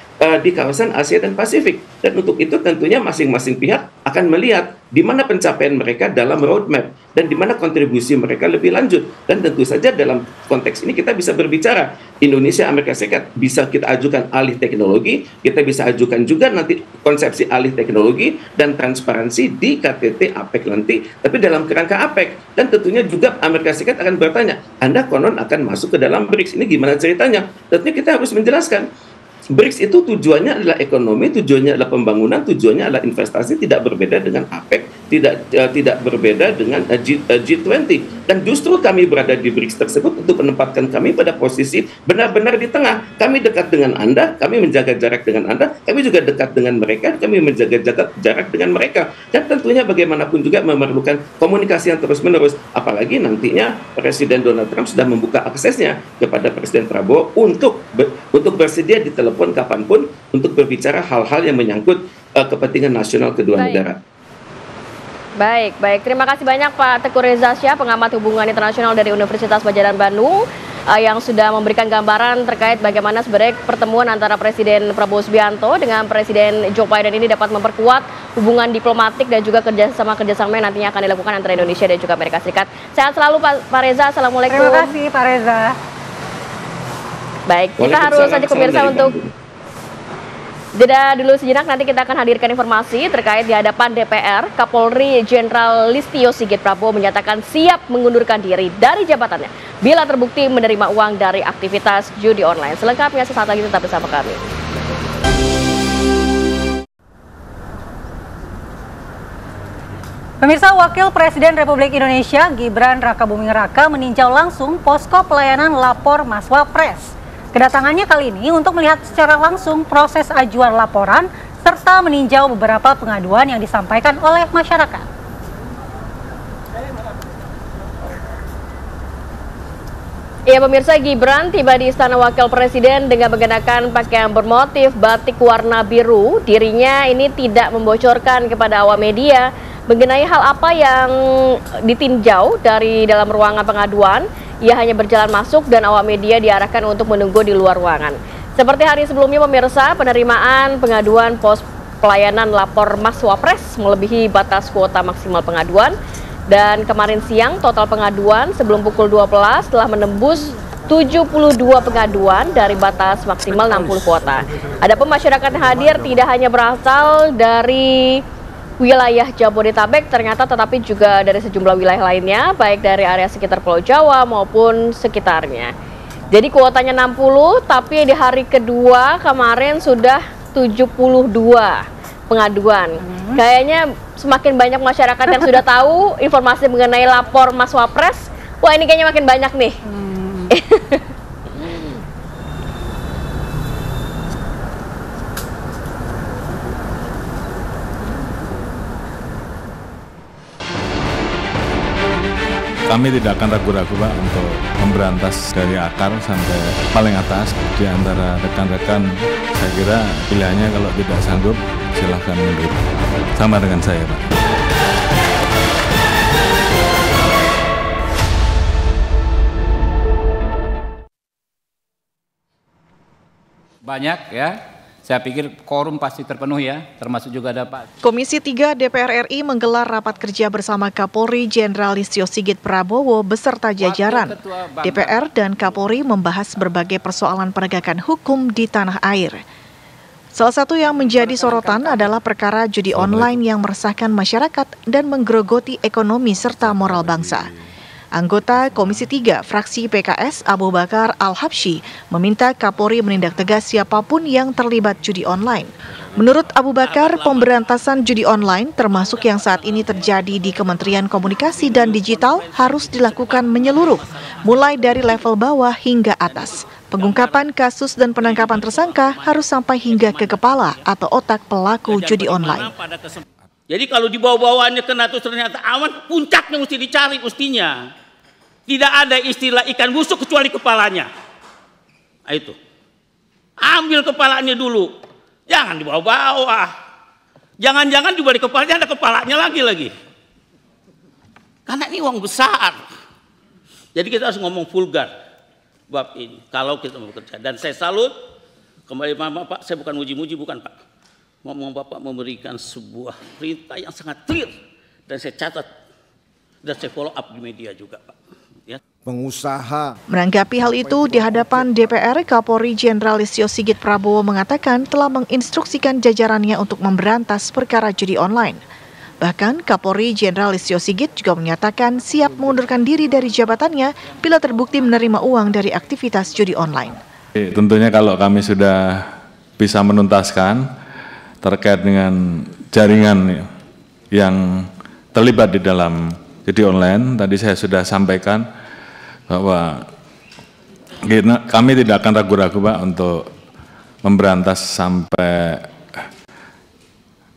kawasan Asia dan Pasifik. Dan untuk itu tentunya masing-masing pihak akan melihat di mana pencapaian mereka dalam roadmap dan di mana kontribusi mereka lebih lanjut. Dan tentu saja dalam konteks ini kita bisa berbicara Indonesia, Amerika Serikat, bisa kita ajukan alih teknologi, kita bisa ajukan juga nanti konsepsi alih teknologi dan transparansi di KTT APEC nanti, tapi dalam kerangka APEC. Dan tentunya juga Amerika Serikat akan bertanya, Anda konon akan masuk ke dalam BRICS, ini gimana ceritanya? Tentunya kita harus menjelaskan BRICS itu tujuannya adalah ekonomi, tujuannya adalah pembangunan, tujuannya adalah investasi, tidak berbeda dengan APEC, tidak berbeda dengan G20. Dan justru kami berada di BRICS tersebut untuk menempatkan kami pada posisi benar-benar di tengah. Kami dekat dengan Anda, kami menjaga jarak dengan Anda, kami juga dekat dengan mereka, kami menjaga jarak dengan mereka. Dan tentunya bagaimanapun juga memerlukan komunikasi yang terus-menerus. Apalagi nantinya Presiden Donald Trump sudah membuka aksesnya kepada Presiden Prabowo untuk bersedia di telepon kapanpun untuk berbicara hal-hal yang menyangkut kepentingan nasional kedua negara. Baik. Terima kasih banyak Pak Teguh Reza Syah, pengamat hubungan internasional dari Universitas Padjadjaran Bandung, yang sudah memberikan gambaran terkait bagaimana sebenarnya pertemuan antara Presiden Prabowo Subianto dengan Presiden Joe Biden ini dapat memperkuat hubungan diplomatik dan juga kerjasama yang nantinya akan dilakukan antara Indonesia dan juga Amerika Serikat. Sehat selalu Pak Reza, Assalamualaikum. Terima kasih Pak Reza. Baik, kita harus saja pemirsa untuk Jeda dulu sejenak, nanti kita akan hadirkan informasi terkait di hadapan DPR. Kapolri Jenderal Listio Sigit Prabowo menyatakan siap mengundurkan diri dari jabatannya bila terbukti menerima uang dari aktivitas judi online. Selengkapnya sesaat lagi, tetap bersama kami. Pemirsa, Wakil Presiden Republik Indonesia Gibran Rakabuming Raka meninjau langsung posko pelayanan lapor Maswapres. Kedatangannya kali ini untuk melihat secara langsung proses ajuan laporan serta meninjau beberapa pengaduan yang disampaikan oleh masyarakat. Ya pemirsa, Gibran tiba di Istana Wakil Presiden dengan mengenakan pakaian bermotif batik warna biru. Dirinya ini tidak membocorkan kepada awak media mengenai hal apa yang ditinjau dari dalam ruangan pengaduan. Ia hanya berjalan masuk dan awak media diarahkan untuk menunggu di luar ruangan. Seperti hari sebelumnya pemirsa, penerimaan pengaduan pos pelayanan lapor Maswapres melebihi batas kuota maksimal pengaduan. Dan kemarin siang total pengaduan sebelum pukul 12 telah menembus 72 pengaduan dari batas maksimal 60 kuota. Adapun masyarakat yang hadir tidak hanya berasal dari wilayah Jabodetabek ternyata, tetapi juga dari sejumlah wilayah lainnya, baik dari area sekitar Pulau Jawa maupun sekitarnya. Jadi kuotanya 60, tapi di hari kedua kemarin sudah 72 pengaduan. Kayaknya semakin banyak masyarakat yang sudah tahu informasi mengenai lapor Maswapres. Wah, ini kayaknya makin banyak nih. Kami tidak akan ragu-ragu Pak untuk memberantas dari akar sampai paling atas. Di antara rekan-rekan, saya kira pilihannya kalau tidak sanggup silahkan mundur. Sama dengan saya Pak. Banyak ya. Saya pikir quorum pasti terpenuhi ya, termasuk juga ada Pak. Komisi 3 DPR RI menggelar rapat kerja bersama Kapolri Jenderal Listio Sigit Prabowo beserta jajaran. DPR dan Kapolri membahas berbagai persoalan penegakan hukum di tanah air. Salah satu yang menjadi sorotan adalah perkara judi online yang meresahkan masyarakat dan menggerogoti ekonomi serta moral bangsa. Anggota Komisi 3 fraksi PKS Abu Bakar Al-Habsyi meminta Kapolri menindak tegas siapapun yang terlibat judi online. Menurut Abu Bakar, pemberantasan judi online termasuk yang saat ini terjadi di Kementerian Komunikasi dan Digital harus dilakukan menyeluruh, mulai dari level bawah hingga atas. Pengungkapan kasus dan penangkapan tersangka harus sampai hingga ke kepala atau otak pelaku judi online. Jadi kalau di bawah-bawahnya kena terus ternyata aman, puncaknya mesti dicari mestinya. Tidak ada istilah ikan busuk kecuali kepalanya. Nah, itu. Ambil kepalanya dulu. Jangan di bawah-bawah. Jangan-jangan di balik kepalanya ada kepalanya lagi. Karena ini uang besar. Jadi kita harus ngomong vulgar bab ini. Kalau kita mau bekerja. Dan saya salut. Kembali Pak, saya bukan muji-muji, bukan Pak. Ngomong Bapak memberikan sebuah perintah yang sangat clear dan saya catat dan saya follow up di media juga Pak. Ya. Pengusaha. Menanggapi hal itu di hadapan DPR, Kapolri Jenderal Listio Sigit Prabowo mengatakan telah menginstruksikan jajarannya untuk memberantas perkara judi online. Bahkan Kapolri Jenderal Listio Sigit juga menyatakan siap mengundurkan diri dari jabatannya bila terbukti menerima uang dari aktivitas judi online. Tentunya kalau kami sudah bisa menuntaskan terkait dengan jaringan yang terlibat di dalam judi online, tadi saya sudah sampaikan bahwa kami tidak akan ragu-ragu Pak untuk memberantas sampai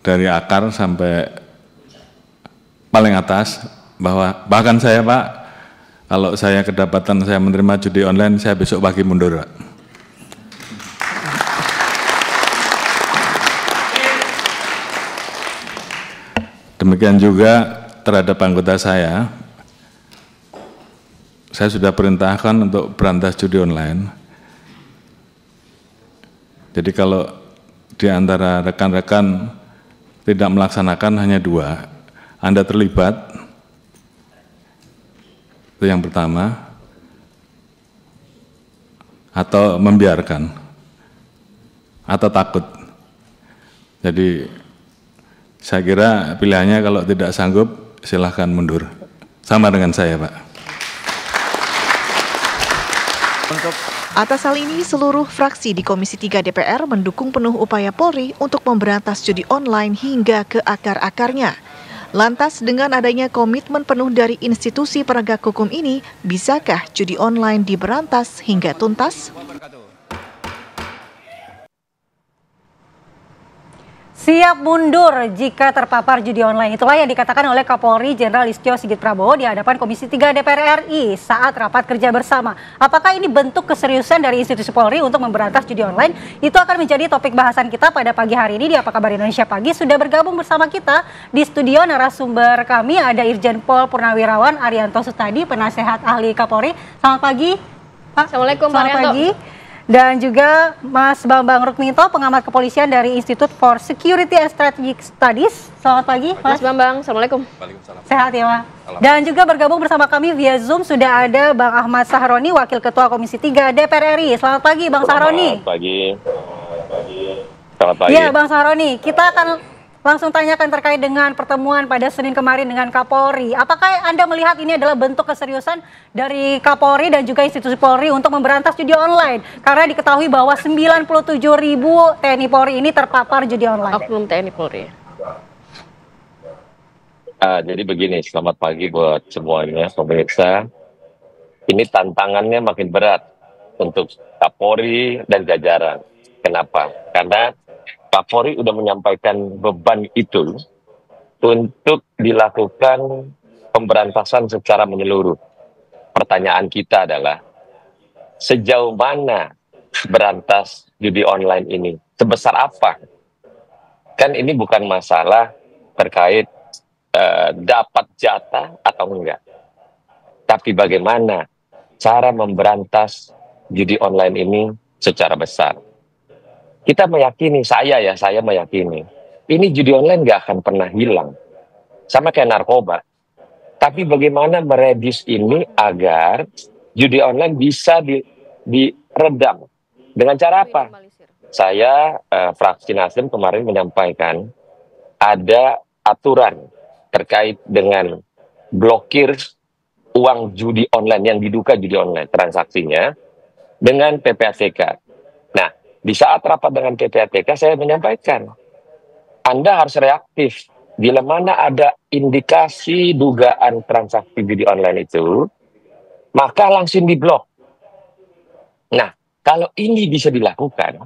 dari akar sampai paling atas. Bahkan saya Pak, kalau saya kedapatan saya menerima judi online, saya besok pagi mundur Pak. Demikian juga terhadap anggota saya sudah perintahkan untuk berantas judi online. Jadi kalau di antara rekan-rekan tidak melaksanakan hanya 2, Anda terlibat, itu yang pertama, atau membiarkan, atau takut. Jadi saya kira pilihannya kalau tidak sanggup silahkan mundur. Sama dengan saya, Pak. Atas hal ini, seluruh fraksi di Komisi 3 DPR mendukung penuh upaya Polri untuk memberantas judi online hingga ke akar-akarnya. Lantas, dengan adanya komitmen penuh dari institusi penegak hukum ini, bisakah judi online diberantas hingga tuntas? Siap mundur jika terpapar judi online. Itulah yang dikatakan oleh Kapolri Jenderal Listio Sigit Prabowo di hadapan Komisi 3 DPR RI saat rapat kerja bersama. Apakah ini bentuk keseriusan dari institusi Polri untuk memberantas judi online? Itu akan menjadi topik bahasan kita pada pagi hari ini di Apa Kabar Indonesia Pagi. Sudah bergabung bersama kita di studio narasumber kami ada Irjen Pol Purnawirawan Arianto Sutadi, penasehat ahli Kapolri. Selamat pagi, Pak. Assalamualaikum, Pak Selamat Arianto. pagi. Dan juga Mas Bambang Rukminto, pengamat kepolisian dari Institute for Security and Strategic Studies. Selamat pagi, Mas Bambang. Assalamualaikum. Sehat ya, Pak. Dan juga bergabung bersama kami via Zoom sudah ada Bang Ahmad Sahroni, Wakil Ketua Komisi 3 DPR RI. Selamat pagi, Bang Sahroni. Selamat pagi. Selamat pagi. Ya, Bang Sahroni, kita akan langsung tanyakan terkait dengan pertemuan pada Senin kemarin dengan Kapolri. Apakah Anda melihat ini adalah bentuk keseriusan dari Kapolri dan juga institusi Polri untuk memberantas judi online? Karena diketahui bahwa 97.000 TNI Polri ini terpapar judi online. Oknum TNI Polri. Jadi begini, selamat pagi buat semuanya, pemirsa. Ini tantangannya makin berat untuk Kapolri dan jajaran. Kenapa? Karena Kapolri sudah menyampaikan beban itu untuk dilakukan pemberantasan secara menyeluruh. Pertanyaan kita adalah, sejauh mana berantas judi online ini? Sebesar apa? Kan ini bukan masalah terkait dapat jatah atau enggak. Tapi bagaimana cara memberantas judi online ini secara besar? Kita meyakini, saya meyakini, ini judi online nggak akan pernah hilang. Sama kayak narkoba. Tapi bagaimana meredus ini agar judi online bisa diredam. Dengan cara apa? Saya, fraksi Nasdem kemarin menyampaikan ada aturan terkait dengan blokir uang judi online yang diduga judi online transaksinya dengan PPATK. Nah, di saat rapat dengan PPATK saya menyampaikan, Anda harus reaktif. Bila mana ada indikasi dugaan transaksi judi online itu, maka langsung diblok. Nah, kalau ini bisa dilakukan,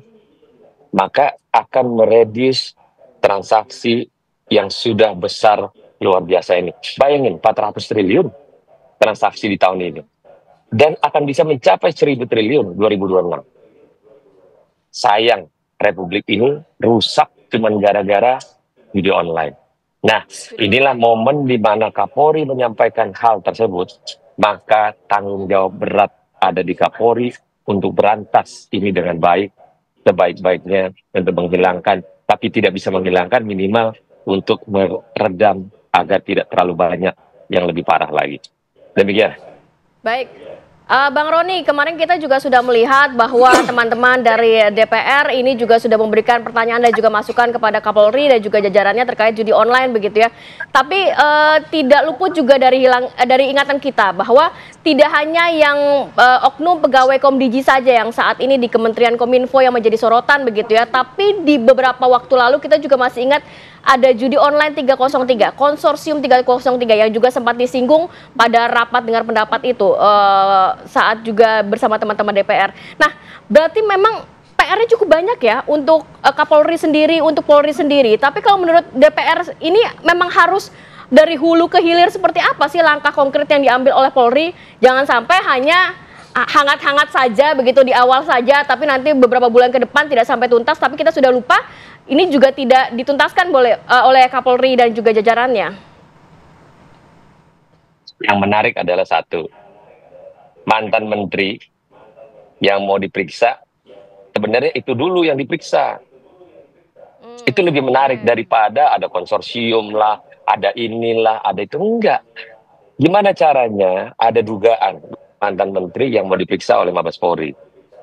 maka akan meredus transaksi yang sudah besar luar biasa ini. Bayangin, 400 triliun transaksi di tahun ini. Dan akan bisa mencapai 1.000 triliun 2026. Sayang, Republik ini rusak cuma gara-gara judi online. Nah, inilah momen di mana Kapolri menyampaikan hal tersebut, maka tanggung jawab berat ada di Kapolri untuk berantas ini dengan baik, sebaik-baiknya untuk menghilangkan, tapi tidak bisa menghilangkan, minimal untuk meredam agar tidak terlalu banyak yang lebih parah lagi. Demikian. Baik. Bang Roni, kemarin kita juga sudah melihat bahwa teman-teman dari DPR ini juga sudah memberikan pertanyaan dan juga masukan kepada Kapolri dan juga jajarannya terkait judi online begitu ya. Tapi tidak luput juga dari ingatan kita bahwa tidak hanya yang oknum pegawai Komdigi saja yang saat ini di Kementerian Kominfo yang menjadi sorotan begitu ya. Tapi di beberapa waktu lalu kita juga masih ingat ada judi online 303, konsorsium 303 yang juga sempat disinggung pada rapat dengar pendapat itu saat juga bersama teman-teman DPR. Nah, berarti memang PR-nya cukup banyak ya untuk Kapolri sendiri, untuk Polri sendiri. Tapi kalau menurut DPR ini memang harus dari hulu ke hilir seperti apa sih langkah konkret yang diambil oleh Polri? Jangan sampai hanya hangat-hangat saja begitu di awal saja, tapi nanti beberapa bulan ke depan tidak sampai tuntas, tapi kita sudah lupa ini juga tidak dituntaskan oleh Kapolri dan juga jajarannya. Yang menarik adalah satu, mantan menteri yang mau diperiksa, sebenarnya itu dulu yang diperiksa. Itu lebih menarik daripada ada konsorsium lah, ada inilah, ada itu. Enggak. Gimana caranya ada dugaan mantan menteri yang mau diperiksa oleh Mabes Polri.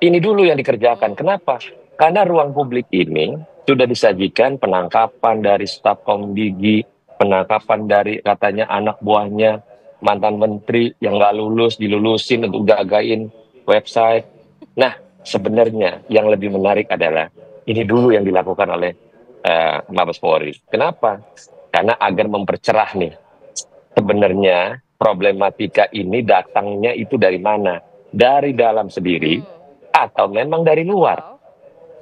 Ini dulu yang dikerjakan. Kenapa? Karena ruang publik ini sudah disajikan penangkapan dari staf Komdigi, penangkapan dari katanya anak buahnya mantan menteri yang nggak lulus dilulusin untuk jagain website. Nah, sebenarnya yang lebih menarik adalah ini dulu yang dilakukan oleh Mabes Polri. Kenapa? Karena agar mempercerah nih. Sebenarnya problematika ini datangnya itu dari mana? Dari dalam sendiri atau memang dari luar?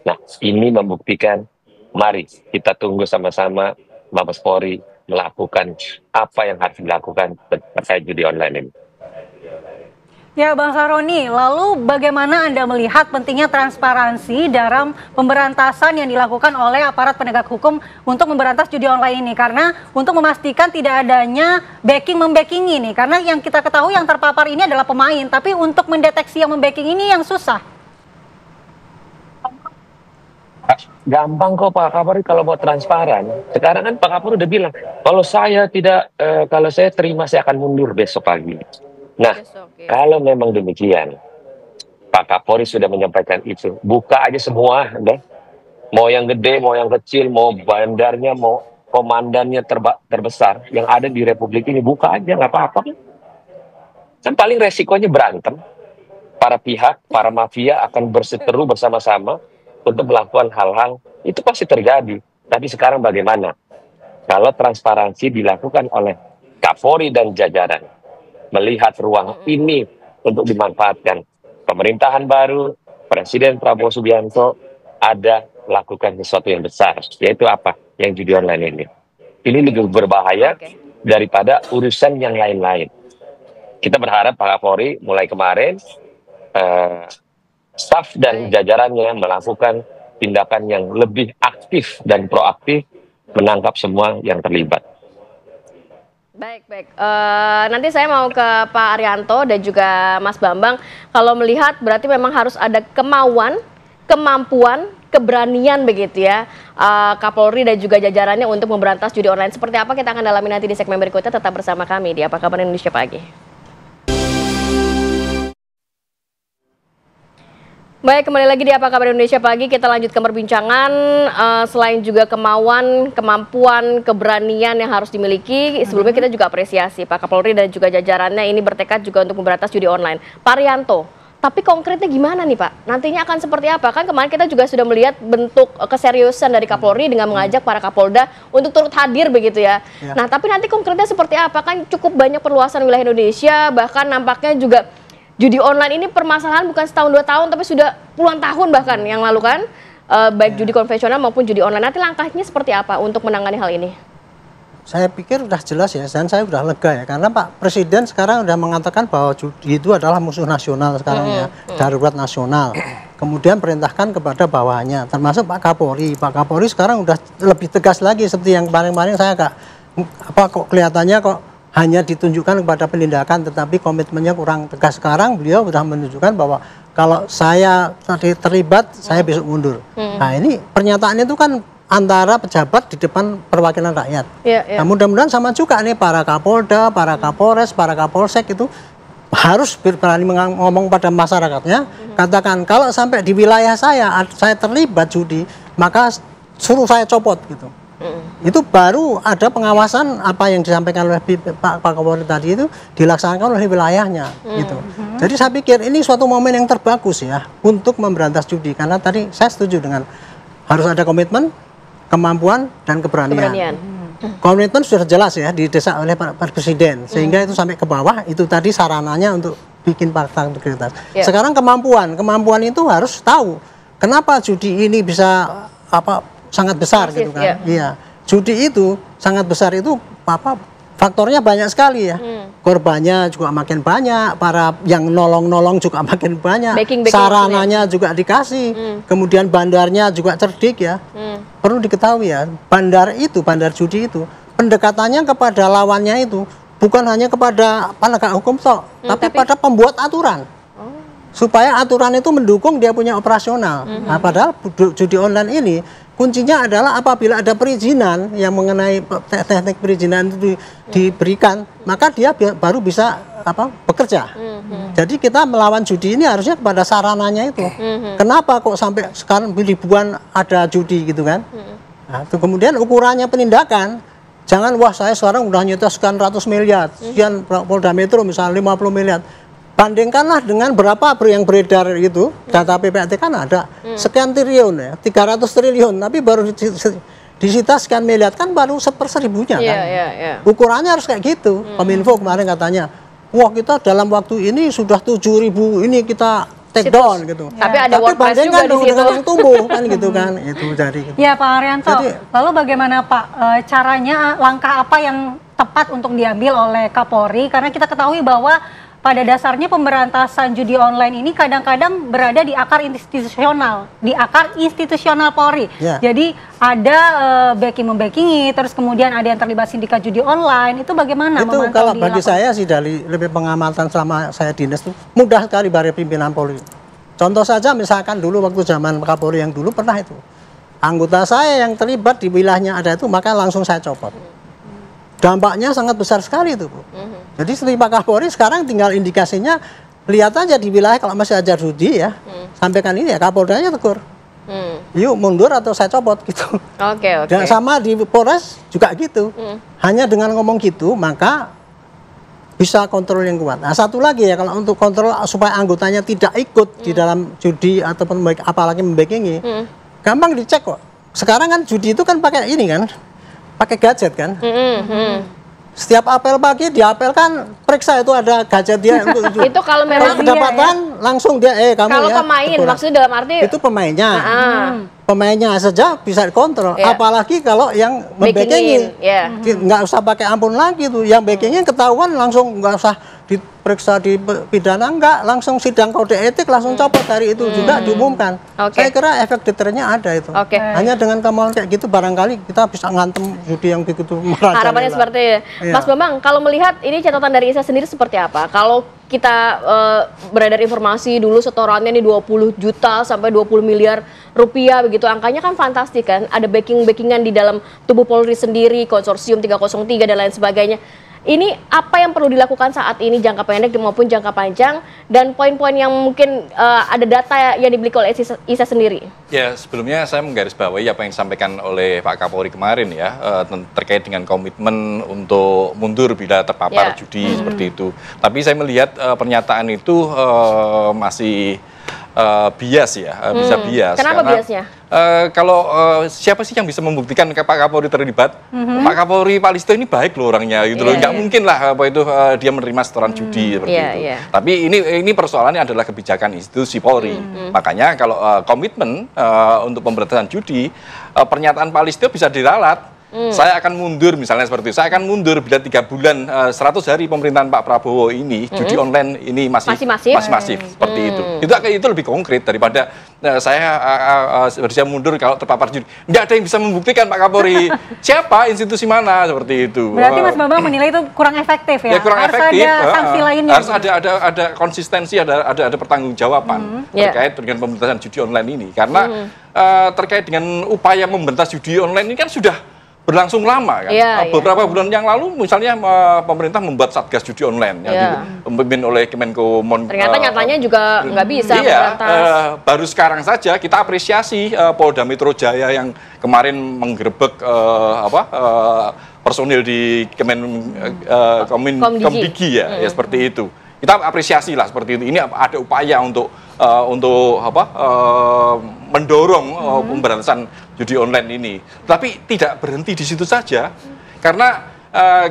Nah, ini membuktikan, mari kita tunggu sama-sama Mabes Polri melakukan apa yang harus dilakukan terkait judi online ini. Ya, Bang Saroni, lalu bagaimana Anda melihat pentingnya transparansi dalam pemberantasan yang dilakukan oleh aparat penegak hukum untuk memberantas judi online ini? Karena untuk memastikan tidak adanya backing-membacking ini, karena yang kita ketahui yang terpapar ini adalah pemain, tapi untuk mendeteksi yang membacking ini yang susah. Gampang kok Pak Kapolri kalau mau transparan. Sekarang kan Pak Kapolri udah bilang, kalau saya terima saya akan mundur besok pagi. Nah, kalau memang demikian, Pak Kapolri sudah menyampaikan itu. Buka aja semua, deh. Mau yang gede, mau yang kecil, mau bandarnya, mau komandannya terbesar yang ada di Republik ini, buka aja, nggak apa-apa. Kan paling resikonya berantem. Para pihak, para mafia akan berseteru bersama-sama untuk melakukan hal-hal, itu pasti terjadi. Tapi sekarang bagaimana? Kalau transparansi dilakukan oleh Kapolri dan jajaran, melihat ruang ini untuk dimanfaatkan. Pemerintahan baru, Presiden Prabowo Subianto ada lakukan sesuatu yang besar, yaitu apa? Yang judi online ini. Ini lebih berbahaya daripada urusan yang lain-lain. Kita berharap Pak Kapolri mulai kemarin, staf dan jajarannya melakukan tindakan yang lebih aktif dan proaktif menangkap semua yang terlibat. Baik. Nanti saya mau ke Pak Arianto dan juga Mas Bambang. Kalau melihat berarti memang harus ada kemauan, kemampuan, keberanian begitu ya Kapolri dan juga jajarannya untuk memberantas judi online. Seperti apa kita akan dalami nanti di segmen berikutnya. Tetap bersama kami di Apa Kabar Indonesia Pagi. Baik, kembali lagi di Apa Kabar Indonesia Pagi. Kita lanjutkan perbincangan. Selain juga kemauan, kemampuan, keberanian yang harus dimiliki, sebelumnya kita juga apresiasi Pak Kapolri dan juga jajarannya ini bertekad juga untuk memberantas judi online. Pak Arianto, tapi konkretnya gimana nih Pak? Nantinya akan seperti apa? Kan kemarin kita juga sudah melihat bentuk keseriusan dari Kapolri dengan mengajak para Kapolda untuk turut hadir begitu ya. Nah, tapi nanti konkretnya seperti apa? Kan cukup banyak perluasan wilayah Indonesia, bahkan nampaknya juga judi online ini permasalahan bukan setahun 2 tahun, tapi sudah puluhan tahun bahkan yang lalu kan, baik judi konvensional maupun judi online. Nanti langkahnya seperti apa untuk menangani hal ini? Saya pikir sudah jelas ya, dan saya sudah lega ya, karena Pak Presiden sekarang sudah mengatakan bahwa judi itu adalah musuh nasional sekarang ya, darurat nasional. Kemudian perintahkan kepada bawahannya, termasuk Pak Kapolri. Pak Kapolri sekarang sudah lebih tegas lagi, seperti yang kemarin-kemarin saya kok kelihatannya kok hanya ditunjukkan kepada penindakan, tetapi komitmennya kurang tegas. Sekarang beliau sudah menunjukkan bahwa kalau saya terlibat, saya besok mundur. Nah, ini pernyataan itu kan antara pejabat di depan perwakilan rakyat. Nah, mudah-mudahan sama juga nih para Kapolda, para Kapolres, para Kapolsek itu harus berani ngomong pada masyarakatnya. Katakan kalau sampai di wilayah saya terlibat judi, maka suruh saya copot gitu. Itu baru ada pengawasan apa yang disampaikan oleh Pak Kapolri tadi itu dilaksanakan oleh wilayahnya gitu. Jadi saya pikir ini suatu momen yang terbagus ya untuk memberantas judi, karena tadi saya setuju dengan harus ada komitmen, kemampuan dan keberanian. Komitmen sudah jelas ya didesak oleh Pak Presiden sehingga itu sampai ke bawah, itu tadi sarananya untuk bikin partai integritas. Sekarang kemampuan itu harus tahu kenapa judi ini bisa sangat besar gitu kan. Iya. Judi itu sangat besar itu faktornya banyak sekali ya. Korbannya juga makin banyak, para yang nolong-nolong juga makin banyak. Sarananya juga dikasih. Kemudian bandarnya juga cerdik ya. Perlu diketahui ya, bandar judi itu pendekatannya kepada lawannya itu bukan hanya kepada penegak hukum toh, tapi pada pembuat aturan. supaya aturan itu mendukung dia punya operasional. Nah, padahal judi online ini kuncinya adalah apabila ada perizinan yang mengenai teknik perizinan itu diberikan, maka dia baru bisa bekerja. Jadi kita melawan judi ini harusnya kepada sarananya itu. Kenapa kok sampai sekarang ribuan ada judi gitu kan? Nah, itu kemudian ukurannya penindakan. Jangan wah saya sekarang udah nyetor sekian ratus miliar, sekian Polda Metro misalnya 50 miliar. Bandingkanlah dengan berapa yang beredar itu, data PPAT kan ada, sekian triliun ya, 300 triliun, tapi baru disita sekian miliar, kan baru 1/1000-nya kan. Ukurannya harus kayak gitu. Kominfo kemarin katanya, wah kita dalam waktu ini sudah 7.000 ini kita take down gitu. Tapi ada WordPress bandingkan juga di situ. dengan yang tumbuh kan gitu kan. Itu jadi. Gitu. Ya Pak Haryanto, lalu bagaimana Pak caranya, langkah apa yang tepat untuk diambil oleh Kapolri? Karena kita ketahui bahwa pada dasarnya pemberantasan judi online ini kadang-kadang berada di akar institusional Polri. Jadi ada backing-membackingi, terus kemudian ada yang terlibat sindikat judi online. Itu bagaimana? Itu kalau bagi saya sih dari lebih pengamatan selama saya dinas itu mudah sekali bagi pimpinan Polri. Contoh saja misalkan dulu waktu zaman Kapolri yang dulu pernah itu anggota saya yang terlibat di wilayahnya ada itu, maka langsung saya copot. Dampaknya sangat besar sekali itu, Bu. Jadi setelah Pak Kapolri sekarang tinggal indikasinya, lihat aja di wilayah kalau masih ada judi ya, sampaikan ini ya Kapoldanya tegur. Yuk mundur atau saya copot gitu. Dan sama di Polres juga gitu. Hanya dengan ngomong gitu maka bisa kontrol yang kuat. Nah satu lagi ya, kalau untuk kontrol supaya anggotanya tidak ikut di dalam judi ataupun apalagi membackingi, gampang dicek kok. Sekarang kan judi itu kan pakai ini kan, pakai gadget kan. Setiap apel pagi diapelkan, periksa itu ada gadget dia untuk itu. Itu kalau memang kedapatan langsung dia kamu kalau ya. Pemain maksudnya dalam arti itu pemainnya. Pemainnya saja bisa dikontrol, apalagi kalau yang membackingi. Nggak usah pakai ampun lagi tuh. Yang backingnya ketahuan langsung nggak usah diperiksa di pidana, enggak, langsung sidang kode etik langsung copot dari itu juga diumumkan. Saya kira efek deternya ada itu. Hanya dengan kemauan kayak gitu barangkali kita bisa ngantem judi yang begitu merajalela. Harapannya seperti Mas Bambang, kalau melihat ini catatan dari ISA sendiri seperti apa? Kalau kita beredar informasi dulu setorannya nih 20 juta sampai 20 miliar rupiah begitu, angkanya kan fantastik kan, ada backingan di dalam tubuh Polri sendiri, konsorsium 303 dan lain sebagainya. Ini apa yang perlu dilakukan saat ini jangka pendek maupun jangka panjang, dan poin-poin yang mungkin ada data yang dimiliki oleh ISA sendiri? Ya, sebelumnya saya menggarisbawahi apa yang disampaikan oleh Pak Kapolri kemarin ya, terkait dengan komitmen untuk mundur bila terpapar judi seperti itu. Tapi saya melihat pernyataan itu masih bias ya, bisa bias. Kenapa biasnya? Kalau siapa sih yang bisa membuktikan Pak Kapolri terlibat? Pak Kapolri Pak Listo ini baik loh orangnya gitu loh. Nggak mungkin lah dia menerima setoran judi seperti itu. Tapi ini persoalannya adalah kebijakan institusi Polri. Makanya kalau komitmen untuk pemberantasan judi, pernyataan Pak Listo bisa diralat. Saya akan mundur misalnya seperti itu. Saya akan mundur bila 3 bulan 100 hari pemerintahan Pak Prabowo ini judi online ini masih masif seperti itu. Itu lebih konkret daripada saya bersiap mundur kalau terpapar judi. Nggak ada yang bisa membuktikan Pak Kapolri siapa, institusi mana seperti itu. Berarti Mas Bambang menilai itu kurang efektif ya? Kurang harus efektif. Ada sanksi lainnya. Harus ada konsistensi, ada pertanggungjawaban terkait dengan pemberantasan judi online ini. Karena terkait dengan upaya memberantas judi online ini kan sudah berlangsung lama kan. Beberapa bulan yang lalu misalnya pemerintah membuat Satgas Judi Online yang dipimpin oleh Kemenko. Ternyata nyatanya juga nggak bisa memberantas. Baru sekarang saja kita apresiasi Polda Metro Jaya yang kemarin menggerebek personil di Komdigi ya, seperti itu. Kita apresiasi lah seperti itu. Ini ada upaya untuk mendorong pemberantasan judi online ini. Tapi tidak berhenti di situ saja, karena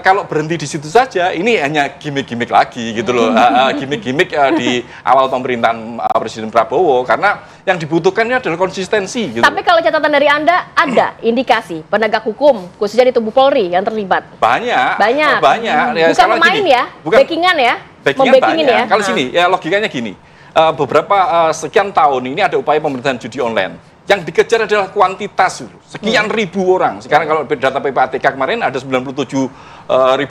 kalau berhenti di situ saja ini hanya gimmick-gimmick lagi gitu loh, gimmick-gimmick di awal pemerintahan Presiden Prabowo, karena yang dibutuhkannya adalah konsistensi gitu. Tapi kalau catatan dari Anda, ada indikasi penegak hukum khususnya di tubuh Polri yang terlibat? Banyak. Ya, bukan pemain ya, backingan ya, membackingin ya. Kalau sini ya logikanya gini, beberapa sekian tahun ini ada upaya pemberantasan judi online. Yang dikejar adalah kuantitas, sekian ribu orang. Sekarang kalau data PPATK kemarin ada 97.000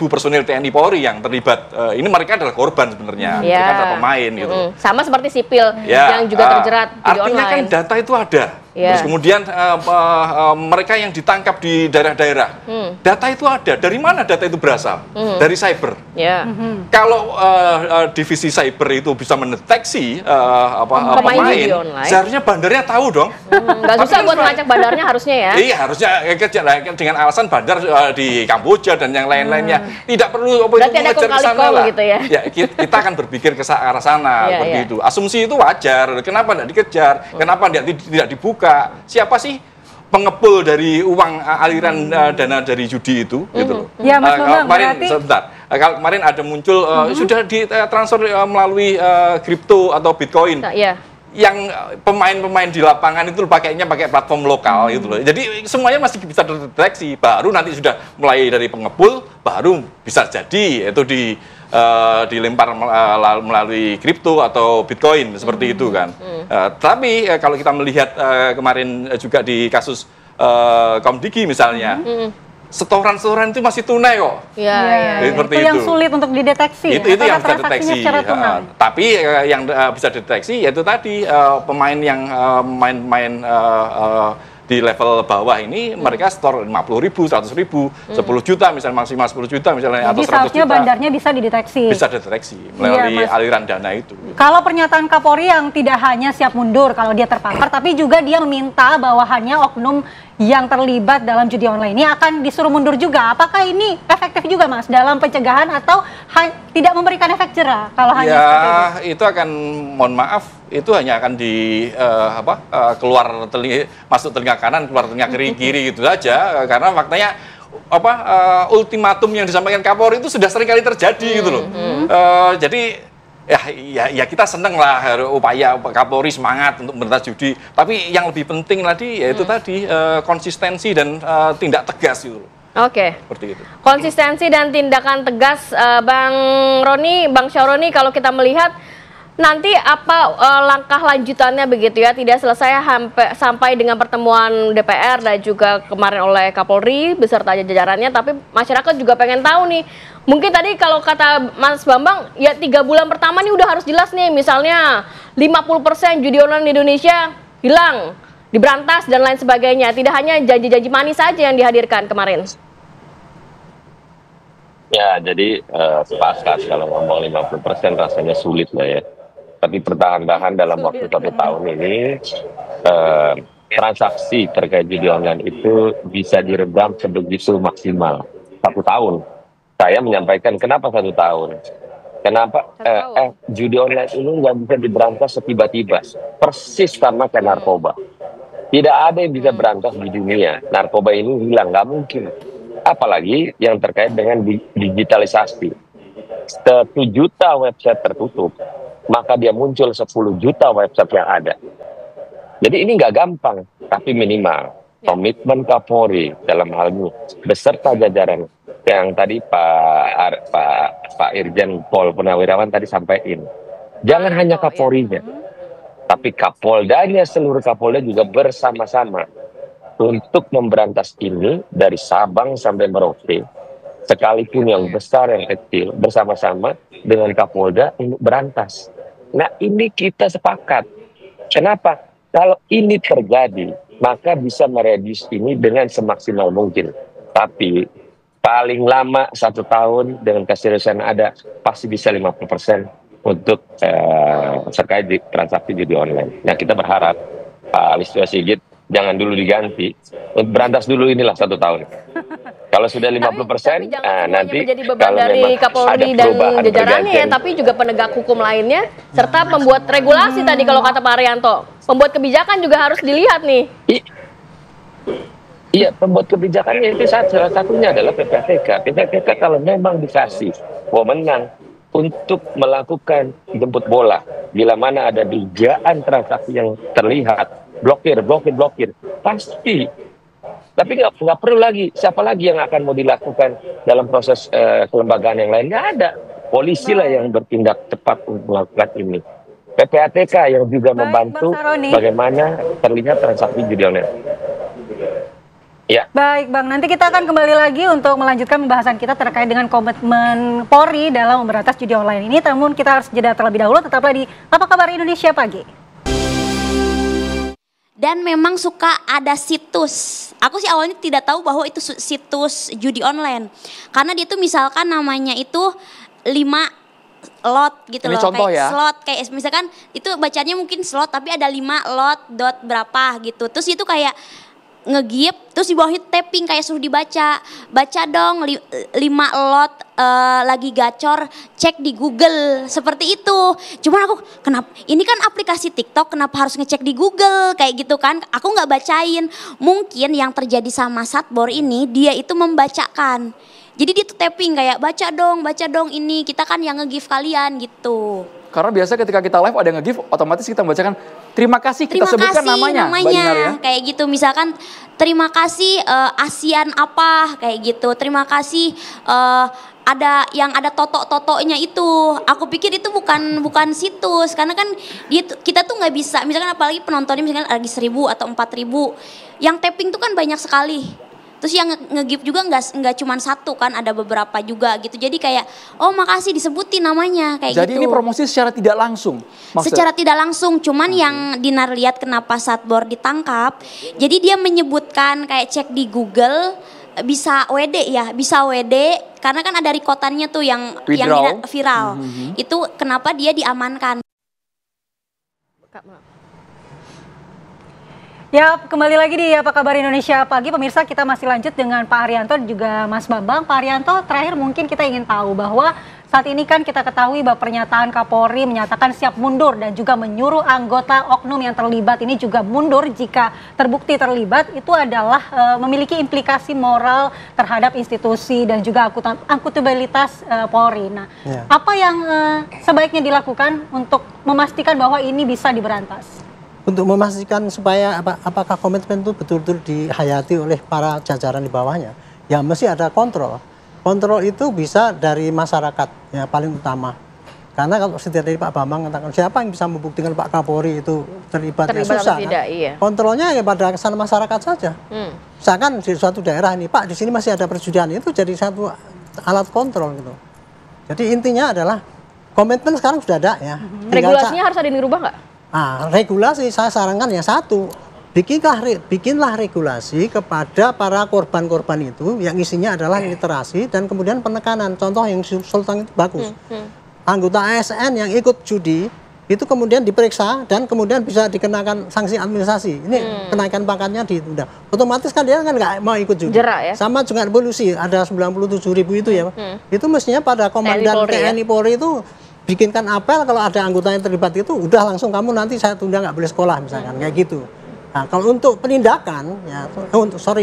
personil TNI Polri yang terlibat. Ini mereka adalah korban sebenarnya, mereka adalah pemain gitu. Sama seperti sipil yang juga terjerat judi artinya online. Kan data itu ada. Terus kemudian mereka yang ditangkap di daerah-daerah, data itu ada. Dari mana data itu berasal? Dari cyber. Kalau divisi cyber itu bisa mendeteksi pemain, seharusnya bandarnya tahu dong. Nggak susah buat melacak bandarnya harusnya ya. Iya, harusnya dengan alasan bandar di Kamboja dan yang lain-lainnya. Tidak perlu mengejar ke sana lah. Gitu ya. Kita akan berpikir ke arah sana seperti itu. Asumsi itu wajar. Kenapa tidak dikejar? Kenapa tidak dibuka? Siapa sih pengepul dari uang aliran dana dari judi itu? Gitu. Ya, Mas Bambang, kemarin, berarti... sebentar. Kalau kemarin ada muncul sudah ditransfer melalui kripto atau Bitcoin. Yang pemain-pemain di lapangan itu pakainya pakai platform lokal gitu loh. Jadi semuanya masih bisa terdeteksi. Baru nanti sudah mulai dari pengepul, baru bisa jadi itu dilempar melalui kripto atau Bitcoin seperti itu kan. Tapi kalau kita melihat kemarin juga di kasus Komdigi misalnya, setoran-setoran itu masih tunai kok. Seperti itu yang sulit untuk dideteksi. Itu yang bisa deteksi. Tapi yang bisa deteksi yaitu tadi pemain yang main di level bawah ini mereka store 50.000, 100.000, 10 juta misalnya, maksimal 10 juta misalnya. Jadi atau 100 juta. seharusnya bandarnya bisa dideteksi. Bisa deteksi melalui aliran dana itu. Kalau pernyataan Kapolri yang tidak hanya siap mundur kalau dia terpapar, tapi juga dia meminta bawahannya oknum yang terlibat dalam judi online ini akan disuruh mundur juga. Apakah ini efektif juga, Mas, dalam pencegahan atau tidak memberikan efek jera kalau hanya seperti itu akan, mohon maaf, itu hanya akan keluar masuk telinga kanan, keluar telinga kiri gitu saja, karena faktanya ultimatum yang disampaikan Kapolri itu sudah sering kali terjadi gitu loh. Jadi ya kita seneng lah upaya Kapolri semangat untuk memberantas judi, tapi yang lebih penting tadi yaitu tadi konsistensi dan tindak tegas gitu loh. Seperti itu. Konsistensi dan tindakan tegas, Bang Roni, Bang Syahroni, kalau kita melihat nanti apa langkah lanjutannya begitu ya, tidak selesai sampai dengan pertemuan DPR dan juga kemarin oleh Kapolri beserta jajarannya, tapi masyarakat juga pengen tahu nih. Mungkin tadi kalau kata Mas Bambang, ya 3 bulan pertama nih udah harus jelas nih, misalnya 50% judi online di Indonesia hilang, diberantas dan lain sebagainya. Tidak hanya janji-janji manis saja yang dihadirkan kemarin. Ya, jadi sepakat kalau ngomong 50% rasanya sulit lah ya. Tapi bertahan-tahan dalam waktu 1 tahun ini, transaksi terkait judi online itu bisa diredam sebegitu maksimal 1 tahun. Saya menyampaikan kenapa 1 tahun. Kenapa judi online ini nggak bisa diberantas setiba-tiba. Persis sama kayak narkoba. Tidak ada yang bisa berantas di dunia. Narkoba ini hilang, nggak mungkin. Apalagi yang terkait dengan digitalisasi. 1 juta website tertutup, maka dia muncul 10 juta website yang ada. Jadi ini nggak gampang, tapi minimal komitmen Kapolri dalam hal ini beserta jajaran yang tadi Pak Irjen Pol Purnawirawan tadi sampaikan. Jangan hanya Kapolrinya, tapi Kapoldanya, seluruh Kapolda juga bersama-sama untuk memberantas ini dari Sabang sampai Merauke, sekalipun yang besar yang kecil, bersama-sama dengan Kapolda untuk berantas. Nah, ini kita sepakat. Kenapa? Kalau ini terjadi, maka bisa meredius ini dengan semaksimal mungkin. Tapi paling lama 1 tahun dengan keseriusan ada, pasti bisa 50% untuk terkait di transaksi judi online. Nah, kita berharap Pak Listio Sigit jangan dulu diganti, untuk berantas dulu inilah 1 tahun. Kalau sudah 50%, nanti menjadi beban dari Kapolri dan jajarannya ya, tapi juga penegak hukum lainnya, serta pembuat regulasi tadi kalau kata Pak Arianto. Pembuat kebijakan juga harus dilihat nih. Iya, pembuat kebijakannya itu salah satunya adalah PPATK. PPATK kalau memang dikasih wewenang untuk melakukan jemput bola, bila mana ada dugaan transaksi yang terlihat, blokir, pasti. Tapi nggak perlu lagi, siapa lagi yang akan mau dilakukan dalam proses kelembagaan yang lain? Nggak ada. Polisi lah yang bertindak cepat untuk melakukan ini. PPATK yang juga membantu bagaimana terlihat transaksi judi online. Ya. Baik Bang, nanti kita akan kembali lagi untuk melanjutkan pembahasan kita terkait dengan komitmen Polri dalam memberantas judi online ini. Namun kita harus jeda terlebih dahulu, tetaplah di Apa Kabar Indonesia Pagi. Dan memang suka ada situs. Aku sih awalnya tidak tahu bahwa itu situs judi online. Karena dia tuh misalkan namanya itu 5 lot gitu ini loh, contoh kayak ya. slot, kayak misalkan itu bacanya mungkin slot tapi ada 5 lot dot berapa gitu. Terus itu kayak nge-gift, terus di bawahnya tapping kayak suruh dibaca. Baca dong 5 lot lagi gacor, cek di Google, seperti itu. Cuman aku, kenapa, ini kan aplikasi TikTok, kenapa harus ngecek di Google, kayak gitu kan. Aku nggak bacain. Mungkin yang terjadi sama Satbor ini, dia itu membacakan. Jadi dia tuh tapping kayak, baca dong ini, kita kan yang nge-gift kalian gitu. Karena biasa ketika kita live ada nge-gift, otomatis kita membacakan terima kasih, kita sebutkan namanya. Ya? Kayak gitu, misalkan terima kasih ASEAN apa, kayak gitu. Terima kasih ada yang ada totok-totoknya itu. Aku pikir itu bukan situs, karena kan kita tuh nggak bisa, misalkan apalagi penontonnya misalkan lagi 1.000 atau 4.000. Yang tapping tuh kan banyak sekali. Terus yang nge-gift juga nggak cuma satu kan, ada beberapa juga gitu. Jadi kayak, oh makasih disebutin namanya kayak Jadi gitu. ini promosi secara tidak langsung? Secara tidak langsung, cuman yang Dinar lihat kenapa Satbor ditangkap. Jadi dia menyebutkan kayak cek di Google, bisa WD ya, bisa WD. Karena kan ada rekotannya tuh yang viral. Itu kenapa dia diamankan. Ya, kembali lagi di Apa Kabar Indonesia Pagi. Pemirsa, kita masih lanjut dengan Pak Haryanto dan juga Mas Bambang. Pak Haryanto, terakhir mungkin kita ingin tahu bahwa saat ini kan kita ketahui bahwa pernyataan Kapolri menyatakan siap mundur dan juga menyuruh anggota oknum yang terlibat ini juga mundur jika terbukti terlibat. Itu adalah memiliki implikasi moral terhadap institusi dan juga akuntabilitas Polri. Nah, apa yang sebaiknya dilakukan untuk memastikan bahwa ini bisa diberantas? Untuk memastikan supaya apakah komitmen itu betul-betul dihayati oleh para jajaran di bawahnya, ya mesti ada kontrol. Kontrol itu bisa dari masyarakat, ya paling utama. Karena kalau seperti Pak Bambang katakan, siapa yang bisa membuktikan Pak Kapolri itu terlibat ya susah. Tidak, kan? iya. Kontrolnya ya pada kesan masyarakat saja. Misalkan di suatu daerah ini, Pak di sini masih ada perjudian, itu jadi satu alat kontrol gitu. Jadi intinya adalah komitmen sekarang sudah ada ya. Regulasinya harus ada yang dirubah nggak? Nah, regulasi saya sarankan yang satu, bikinlah regulasi kepada para korban-korban itu yang isinya adalah literasi dan kemudian penekanan. Contoh yang Sultan itu bagus. Anggota ASN yang ikut judi itu kemudian diperiksa dan kemudian bisa dikenakan sanksi administrasi. Ini kenaikan pangkatnya ditunda. Otomatis kan dia kan nggak mau ikut judi. Jerak ya? Sama juga polisi, ada 97.000 itu ya. Itu mestinya pada komandan TNI Polri itu bikinkan apel kalau ada anggota yang terlibat itu, udah langsung kamu nanti saya tunda nggak boleh sekolah misalkan kayak gitu. Nah, kalau untuk penindakan ya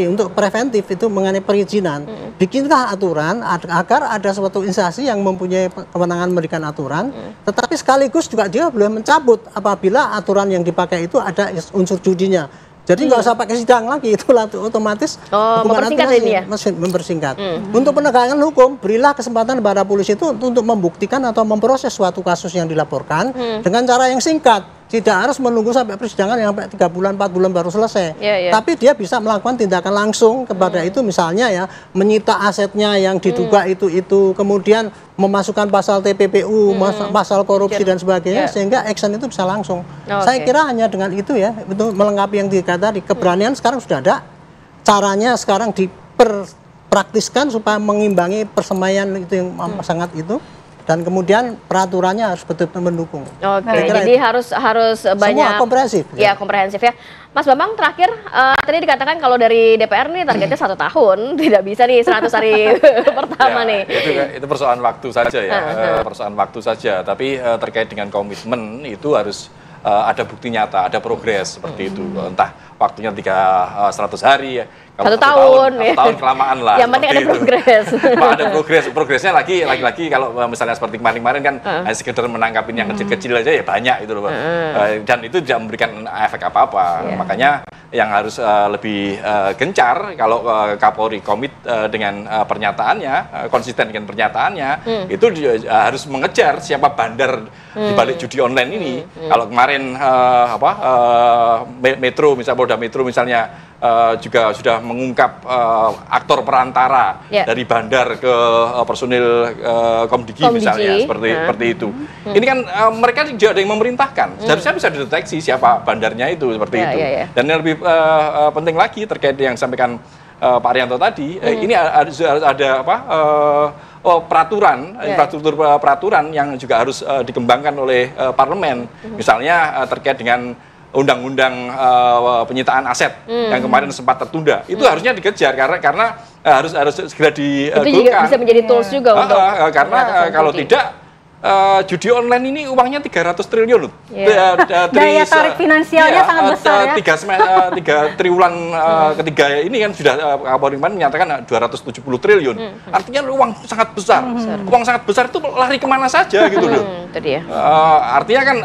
untuk preventif itu mengenai perizinan, bikinlah aturan agar ada suatu instansi yang mempunyai kewenangan memberikan aturan, tetapi sekaligus juga dia boleh mencabut apabila aturan yang dipakai itu ada unsur judinya. Jadi nggak usah pakai sidang lagi, itu otomatis mempersingkat ini ya? Mempersingkat. Untuk penegakan hukum, berilah kesempatan kepada polisi itu untuk membuktikan atau memproses suatu kasus yang dilaporkan dengan cara yang singkat. Tidak harus menunggu sampai persidangan yang sampai 3 bulan, 4 bulan baru selesai. Tapi dia bisa melakukan tindakan langsung kepada itu, misalnya ya menyita asetnya yang diduga itu, kemudian memasukkan pasal TPPU, pasal korupsi dan sebagainya, sehingga action itu bisa langsung. Saya kira hanya dengan itu ya, itu melengkapi yang dikatakan keberanian sekarang sudah ada, caranya sekarang diperpraktiskan supaya mengimbangi persemaian itu yang sangat itu. Dan kemudian peraturannya harus betul-betul mendukung. Jadi harus banyak. Semua komprehensif. Ya, komprehensif ya. Mas Bambang, terakhir tadi dikatakan kalau dari DPR nih targetnya 1 tahun, tidak bisa nih 100 hari pertama nih. Itu persoalan waktu saja ya, persoalan waktu saja. Tapi terkait dengan komitmen itu harus ada bukti nyata, ada progres seperti itu. Entah waktunya 100 hari ya. Kalau 1 tahun, ya. 1 tahun kelamaan lah. Yang penting ada progres. Ada progresnya lagi kalau misalnya seperti kemarin kan sekedar menangkapin yang kecil-kecil aja ya banyak itu loh. Dan itu tidak memberikan efek apa-apa. Makanya yang harus lebih gencar. Kalau Kapolri komit dengan pernyataannya, konsisten dengan pernyataannya, itu harus mengejar siapa bandar di balik judi online ini. Kalau kemarin Metro, misalnya Polda Metro misalnya juga sudah mengungkap aktor perantara dari bandar ke personil Komdigi misalnya, seperti itu. Ini kan mereka juga ada yang memerintahkan. Seharusnya bisa dideteksi siapa bandarnya itu, seperti itu. Dan yang lebih penting lagi terkait yang sampaikan Pak Arianto tadi, ini harus ada peraturan, infrastruktur peraturan yang juga harus dikembangkan oleh parlemen. Misalnya terkait dengan undang-undang penyitaan aset yang kemarin sempat tertunda, itu harusnya dikejar karena harus segera digulkan. Itu juga bisa menjadi tools juga untuk karena kalau tidak judi online ini uangnya 300 triliun loh. Daya tarik finansialnya sangat besar ya. 3 triwulan ketiga ini kan sudah Kapolri menyatakan 270 triliun. Artinya uang sangat besar. Uang sangat besar itu lari kemana saja gitu loh. Itu dia. Artinya kan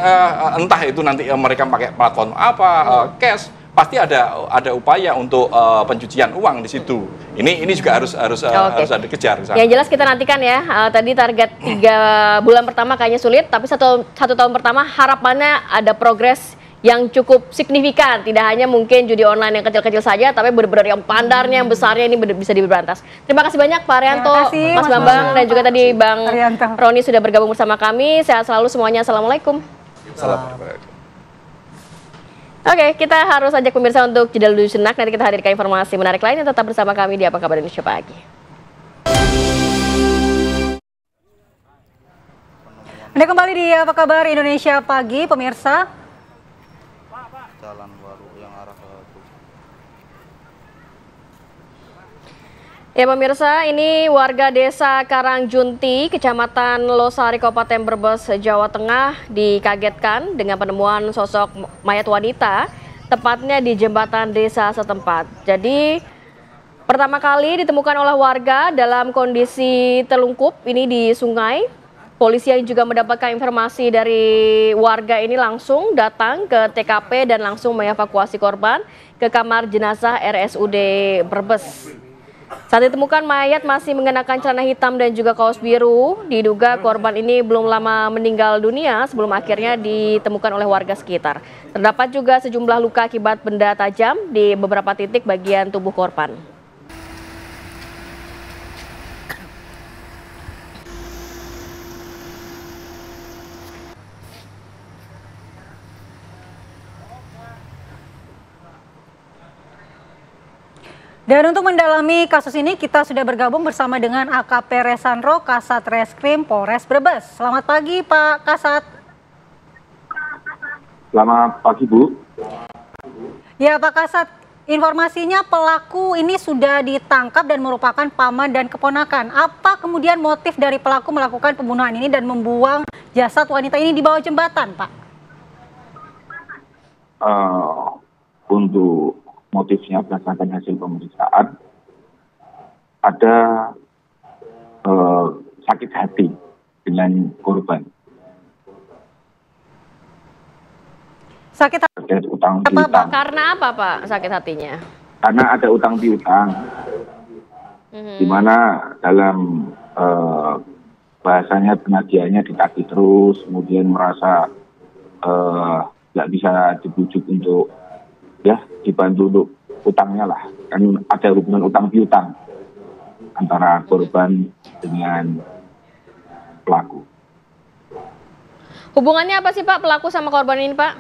entah itu nanti mereka pakai platform apa, cash, pasti ada upaya untuk pencucian uang di situ. Ini juga harus ada kejar. Yang jelas kita nantikan ya. Tadi target 3 bulan pertama kayaknya sulit, tapi satu tahun pertama harapannya ada progres yang cukup signifikan. Tidak hanya mungkin judi online yang kecil-kecil saja, tapi benar-benar yang pandarnya, yang besarnya ini bisa diberantas. Terima kasih banyak Pak Arianto, Mas Bambang, dan juga tadi Bang Roni sudah bergabung bersama kami. Sehat selalu semuanya. Assalamualaikum. Assalamualaikum. Oke, kita harus ajak pemirsa untuk jeda dulu sejenak. Nanti kita hadirkan informasi menarik lainnya. Tetap bersama kami di Apa Kabar Indonesia Pagi. Anda kembali di Apa Kabar Indonesia Pagi, pemirsa. Ya pemirsa, ini warga desa Karangjunti, Kecamatan Losari, Kabupaten Brebes, Jawa Tengah dikagetkan dengan penemuan sosok mayat wanita, tepatnya di jembatan desa setempat. Jadi pertama kali ditemukan oleh warga dalam kondisi terlungkup ini di sungai. Polisi yang juga mendapatkan informasi dari warga ini langsung datang ke TKP dan langsung mengevakuasi korban ke kamar jenazah RSUD Brebes. Saat ditemukan mayat masih mengenakan celana hitam dan juga kaos biru. Diduga korban ini belum lama meninggal dunia sebelum akhirnya ditemukan oleh warga sekitar. Terdapat juga sejumlah luka akibat benda tajam di beberapa titik bagian tubuh korban. Dan untuk mendalami kasus ini kita sudah bergabung bersama dengan AKP Resandro, Kasat Reskrim Polres Brebes. Selamat pagi Pak Kasat. Selamat pagi Bu. Ya Pak Kasat, informasinya pelaku ini sudah ditangkap dan merupakan paman dan keponakan. Apa kemudian motif dari pelaku melakukan pembunuhan ini dan membuang jasad wanita ini di bawah jembatan Pak? Untuk motifnya berdasarkan hasil pemeriksaan ada sakit hati dengan korban. Sakit hati terkait utang piutang. Karena apa Pak sakit hatinya? Karena ada utang piutang, di mana dalam bahasanya penagihannya ditagih terus, kemudian merasa nggak bisa dibujuk untuk dibantu untuk utangnya lah, kan ada hubungan utang piutang antara korban dengan pelaku. Hubungannya apa sih Pak pelaku sama korban ini Pak?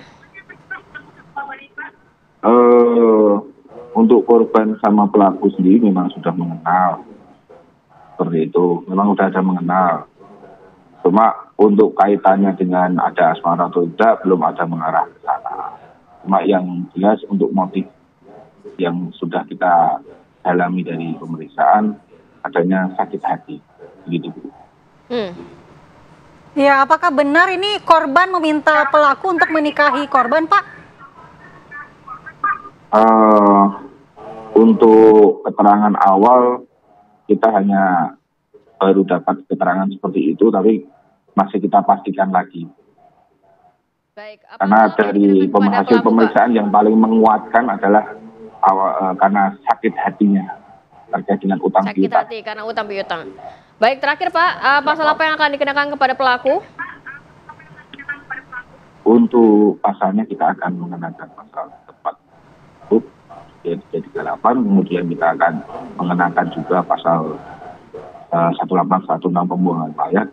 Untuk korban sama pelaku sendiri memang sudah mengenal, seperti itu, memang sudah ada mengenal. Cuma untuk kaitannya dengan ada asmara atau tidak belum ada mengarah ke sana. Cuma yang jelas untuk motif yang sudah kita dalami dari pemeriksaan adanya sakit hati, begitu Bu. Ya, apakah benar ini korban meminta pelaku untuk menikahi korban Pak? Untuk keterangan awal kita hanya baru dapat keterangan seperti itu, tapi masih kita pastikan lagi. Karena dari hasil pemeriksaan yang paling menguatkan adalah karena sakit hatinya terkait dengan utang piutang. Sakit hati karena utang piutang. Baik, terakhir Pak, pasal apa yang akan dikenakan kepada pelaku? Untuk pasalnya kita akan mengenakan pasal tepat jadi 38, kemudian kita akan mengenakan juga pasal 181 tentang pembuangan mayat.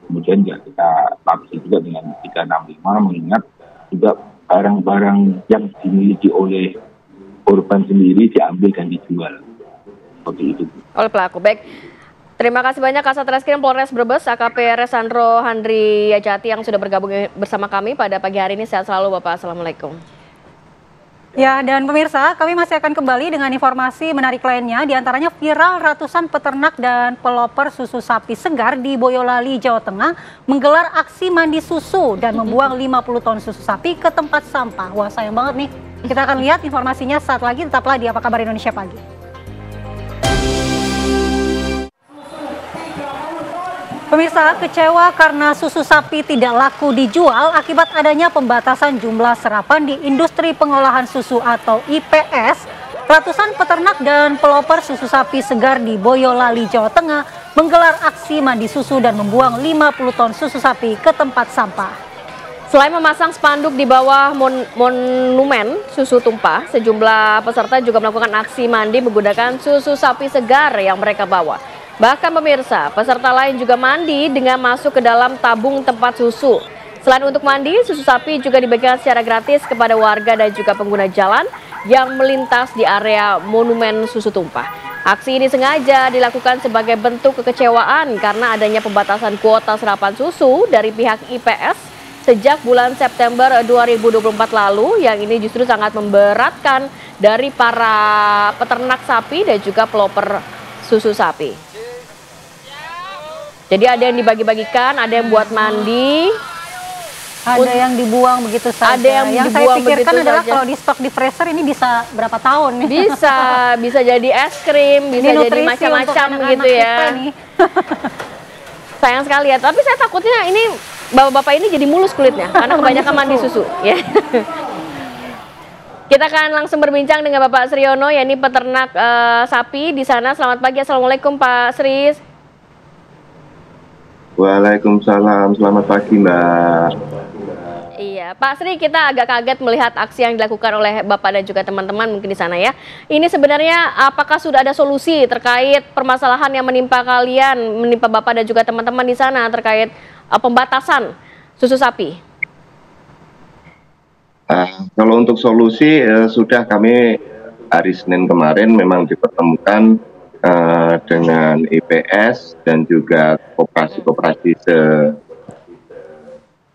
Kemudian ya kita lapisi juga dengan 365, mengingat juga barang-barang yang dimiliki oleh korban sendiri diambil dan dijual. Seperti itu. Oleh pelaku. Baik. Terima kasih banyak Kasat Reskrim Polres Brebes, AKP Resandro Handri Yajati yang sudah bergabung bersama kami pada pagi hari ini. Sehat selalu Bapak. Assalamualaikum. Ya, dan pemirsa, kami masih akan kembali dengan informasi menarik lainnya, diantaranya viral ratusan peternak dan pelopor susu sapi segar di Boyolali, Jawa Tengah, menggelar aksi mandi susu dan membuang 50 ton susu sapi ke tempat sampah. Wah, sayang banget nih. Kita akan lihat informasinya saat lagi, tetaplah di Apa Kabar Indonesia Pagi. Pemirsa, kecewa karena susu sapi tidak laku dijual akibat adanya pembatasan jumlah serapan di industri pengolahan susu atau IPS. Ratusan peternak dan pelopor susu sapi segar di Boyolali, Jawa Tengah menggelar aksi mandi susu dan membuang 50 ton susu sapi ke tempat sampah. Selain memasang spanduk di bawah monumen susu tumpah, sejumlah peserta juga melakukan aksi mandi menggunakan susu sapi segar yang mereka bawa. Bahkan pemirsa, peserta lain juga mandi dengan masuk ke dalam tabung tempat susu. Selain untuk mandi, susu sapi juga dibagikan secara gratis kepada warga dan juga pengguna jalan yang melintas di area monumen susu tumpah. Aksi ini sengaja dilakukan sebagai bentuk kekecewaan karena adanya pembatasan kuota serapan susu dari pihak IPS sejak bulan September 2024 lalu, yang ini justru sangat memberatkan dari para peternak sapi dan juga pelopor susu sapi. Jadi ada yang dibagi-bagikan, ada yang buat mandi, ada yang dibuang begitu saja. Ada yang saya pikirkan adalah kalau di stok di freezer ini bisa berapa tahun nih? Bisa jadi es krim, bisa jadi macam-macam gitu ya. Sayang sekali ya, tapi saya takutnya ini bapak-bapak ini jadi mulus kulitnya karena kebanyakan mandi susu. Ya. Kita akan langsung berbincang dengan Bapak Sriono, yakni peternak sapi di sana. Selamat pagi, Assalamualaikum Pak Sri. Waalaikumsalam, selamat pagi Mbak. Iya, Pak Sri, kita agak kaget melihat aksi yang dilakukan oleh Bapak dan juga teman-teman mungkin di sana ya. Ini sebenarnya apakah sudah ada solusi terkait permasalahan yang menimpa kalian, menimpa Bapak dan juga teman-teman di sana terkait pembatasan susu sapi? Kalau untuk solusi sudah kami hari Senin kemarin memang dipertemukan dengan IPS dan juga koperasi-koperasi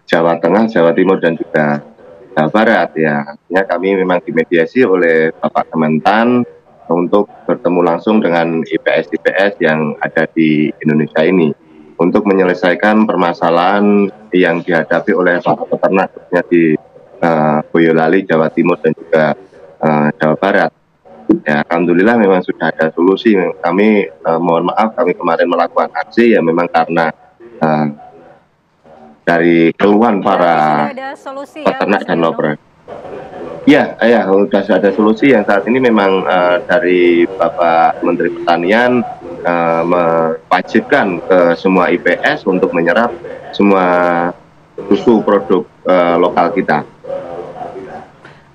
Jawa Tengah, Jawa Timur dan juga Jawa Barat ya. Artinya kami memang dimediasi oleh Bapak Kementan untuk bertemu langsung dengan IPS-IPS yang ada di Indonesia ini untuk menyelesaikan permasalahan yang dihadapi oleh para peternak khususnya di Boyolali, Jawa Timur dan juga Jawa Barat. Ya, alhamdulillah memang sudah ada solusi. Kami mohon maaf kami kemarin melakukan aksi ya memang karena dari keluhan para peternak dan loper. Ya, sudah ada solusi yang saat ini memang dari Bapak Menteri Pertanian mewajibkan ke semua IPS untuk menyerap semua susu produk lokal kita.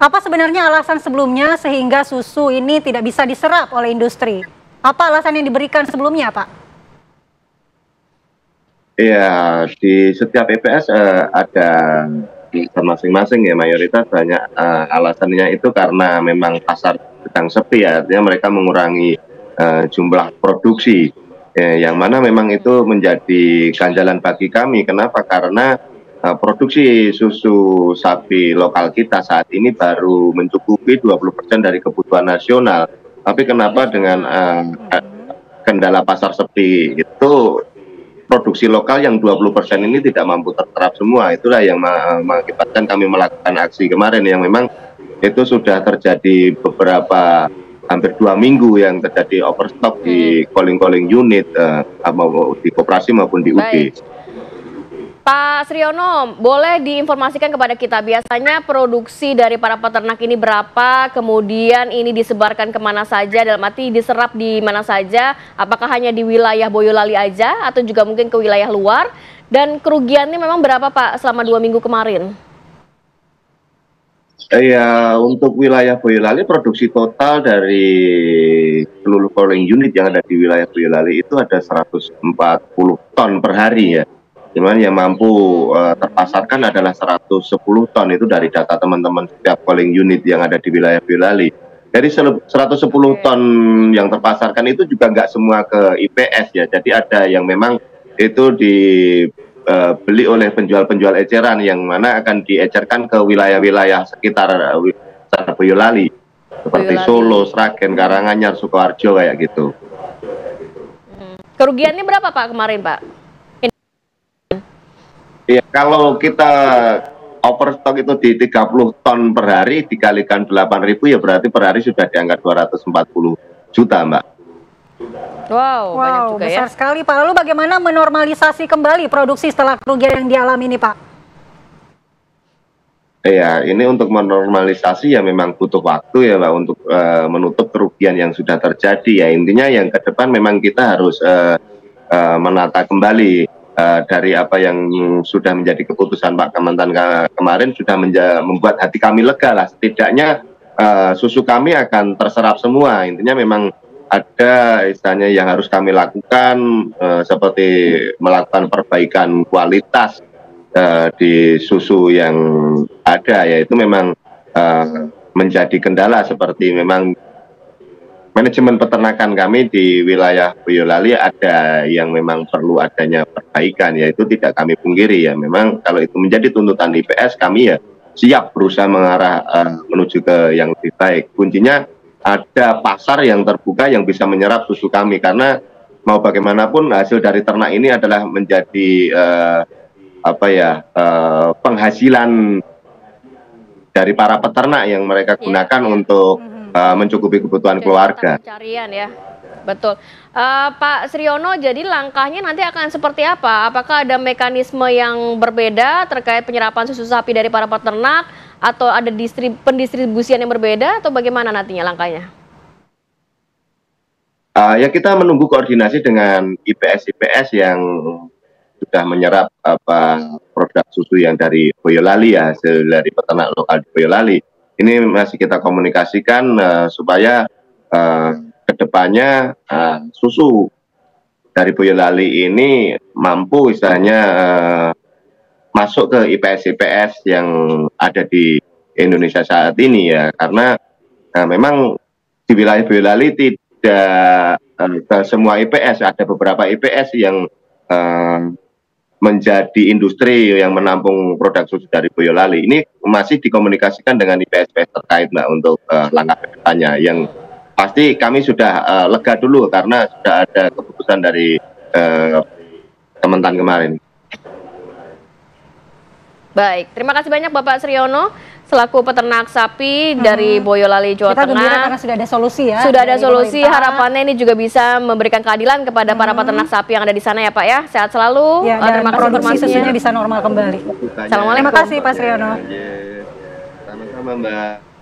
Apa sebenarnya alasan sebelumnya sehingga susu ini tidak bisa diserap oleh industri? Apa alasan yang diberikan sebelumnya, Pak? Ya, di setiap IPS ada masing-masing ya, mayoritas banyak alasannya itu karena memang pasar sedang sepi ya, artinya mereka mengurangi jumlah produksi. Yang mana memang itu menjadi ganjalan bagi kami. Kenapa? Karena produksi susu sapi lokal kita saat ini baru mencukupi 20% dari kebutuhan nasional. Tapi kenapa dengan kendala pasar sepi itu produksi lokal yang 20% ini tidak mampu terserap semua. Itulah yang mengakibatkan kami melakukan aksi kemarin yang memang itu sudah terjadi beberapa hampir 2 minggu yang terjadi overstock di calling unit di koperasi maupun di UD. Pak Sriono, boleh diinformasikan kepada kita biasanya produksi dari para peternak ini berapa, kemudian ini disebarkan kemana saja, dalam arti diserap di mana saja, apakah hanya di wilayah Boyolali aja atau juga mungkin ke wilayah luar, dan kerugiannya memang berapa Pak selama 2 minggu kemarin? Ya, untuk wilayah Boyolali produksi total dari seluruh polling unit yang ada di wilayah Boyolali itu ada 140 ton per hari ya. Cuman yang mampu terpasarkan adalah 110 ton, itu dari data teman-teman setiap polling unit yang ada di wilayah Boyolali. Dari 110 ton yang terpasarkan itu juga nggak semua ke IPS ya, jadi ada yang memang itu dibeli oleh penjual-penjual eceran yang mana akan diecerkan ke wilayah-wilayah sekitar Boyolali, seperti Solo, Sragen, Karanganyar, Sukoharjo kayak gitu. Kerugiannya berapa Pak kemarin Pak? Ya, kalau kita overstock itu di 30 ton per hari dikalikan 8.000 ya berarti per hari sudah di angka 240 juta, Mbak. Wow, banyak juga besar ya. sekali Pak. Lalu bagaimana menormalisasi kembali produksi setelah kerugian yang dialami ini Pak? Ya, ini untuk menormalisasi ya memang butuh waktu ya Mbak untuk menutup kerugian yang sudah terjadi ya. Intinya yang ke depan memang kita harus menata kembali dari apa yang sudah menjadi keputusan Pak Kementan kemarin sudah membuat hati kami lega lah. Setidaknya susu kami akan terserap semua. Intinya memang ada istilahnya yang harus kami lakukan seperti melakukan perbaikan kualitas di susu yang ada, yaitu memang menjadi kendala seperti memang manajemen peternakan kami di wilayah Boyolali ada yang memang perlu adanya perbaikan, yaitu tidak kami pungkiri ya. Memang kalau itu menjadi tuntutan IPS, kami ya siap berusaha mengarah menuju ke yang lebih baik. Kuncinya ada pasar yang terbuka yang bisa menyerap susu kami, karena mau bagaimanapun hasil dari ternak ini adalah menjadi penghasilan dari para peternak yang mereka gunakan untuk mencukupi kebutuhan keluarga. Pencarian ya, betul. Pak Sriono, jadi langkahnya nanti akan seperti apa? Apakah ada mekanisme yang berbeda terkait penyerapan susu sapi dari para peternak, atau ada pendistribusian yang berbeda, atau bagaimana nantinya langkahnya? Ya kita menunggu koordinasi dengan IPS yang sudah menyerap produk susu yang dari Boyolali ya, hasil dari peternak lokal di Boyolali. Ini masih kita komunikasikan supaya kedepannya susu dari Boyolali ini mampu istilahnya masuk ke IPS yang ada di Indonesia saat ini ya, karena memang di wilayah Boyolali tidak semua IPS, ada beberapa IPS yang menjadi industri yang menampung produk susu dari Boyolali. Ini masih dikomunikasikan dengan IPS terkait Mbak untuk langkah ke depannya, yang pasti kami sudah lega dulu karena sudah ada keputusan dari Kementan kemarin. Baik, terima kasih banyak Bapak Sriono selaku peternak sapi dari Boyolali, Jawa Tengah. Kita gembira karena sudah ada solusi ya. Sudah ada solusi, harapannya ini juga bisa memberikan keadilan kepada para peternak sapi yang ada di sana ya Pak ya. Sehat selalu. Ya, dan terima kasih informasinya. Susunya bisa normal kembali. Assalamualaikum. Terima kasih Pak Sriono. Sama-sama Mbak.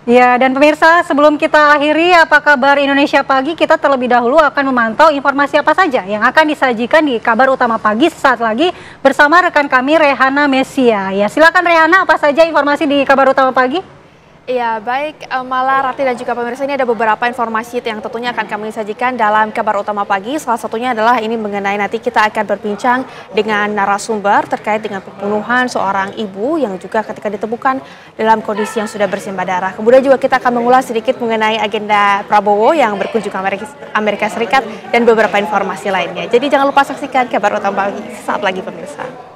Ya, dan pemirsa, sebelum kita akhiri Apa Kabar Indonesia Pagi, kita terlebih dahulu akan memantau informasi apa saja yang akan disajikan di Kabar Utama Pagi sesaat lagi bersama rekan kami Rehana Mesia. Ya, silakan Rehana, apa saja informasi di Kabar Utama Pagi? Ya, baik Mala, Rati dan juga pemirsa, ini ada beberapa informasi yang tentunya akan kami sajikan dalam Kabar Utama Pagi. Salah satunya adalah ini mengenai nanti kita akan berbincang dengan narasumber terkait dengan pembunuhan seorang ibu yang juga ketika ditemukan dalam kondisi yang sudah bersimbah darah. Kemudian juga kita akan mengulas sedikit mengenai agenda Prabowo yang berkunjung ke Amerika Serikat dan beberapa informasi lainnya. Jadi jangan lupa saksikan Kabar Utama Pagi saat lagi pemirsa.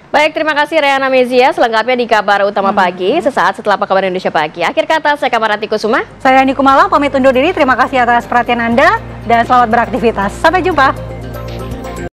Baik, terima kasih Rehana Mezia. Selengkapnya di Kabar Utama Pagi, sesaat setelah Apa Kabar Indonesia Pagi. Akhir kata, saya Kamarati Kusuma. Saya Andi Kumala, pamit undur diri. Terima kasih atas perhatian Anda dan selamat beraktivitas. Sampai jumpa.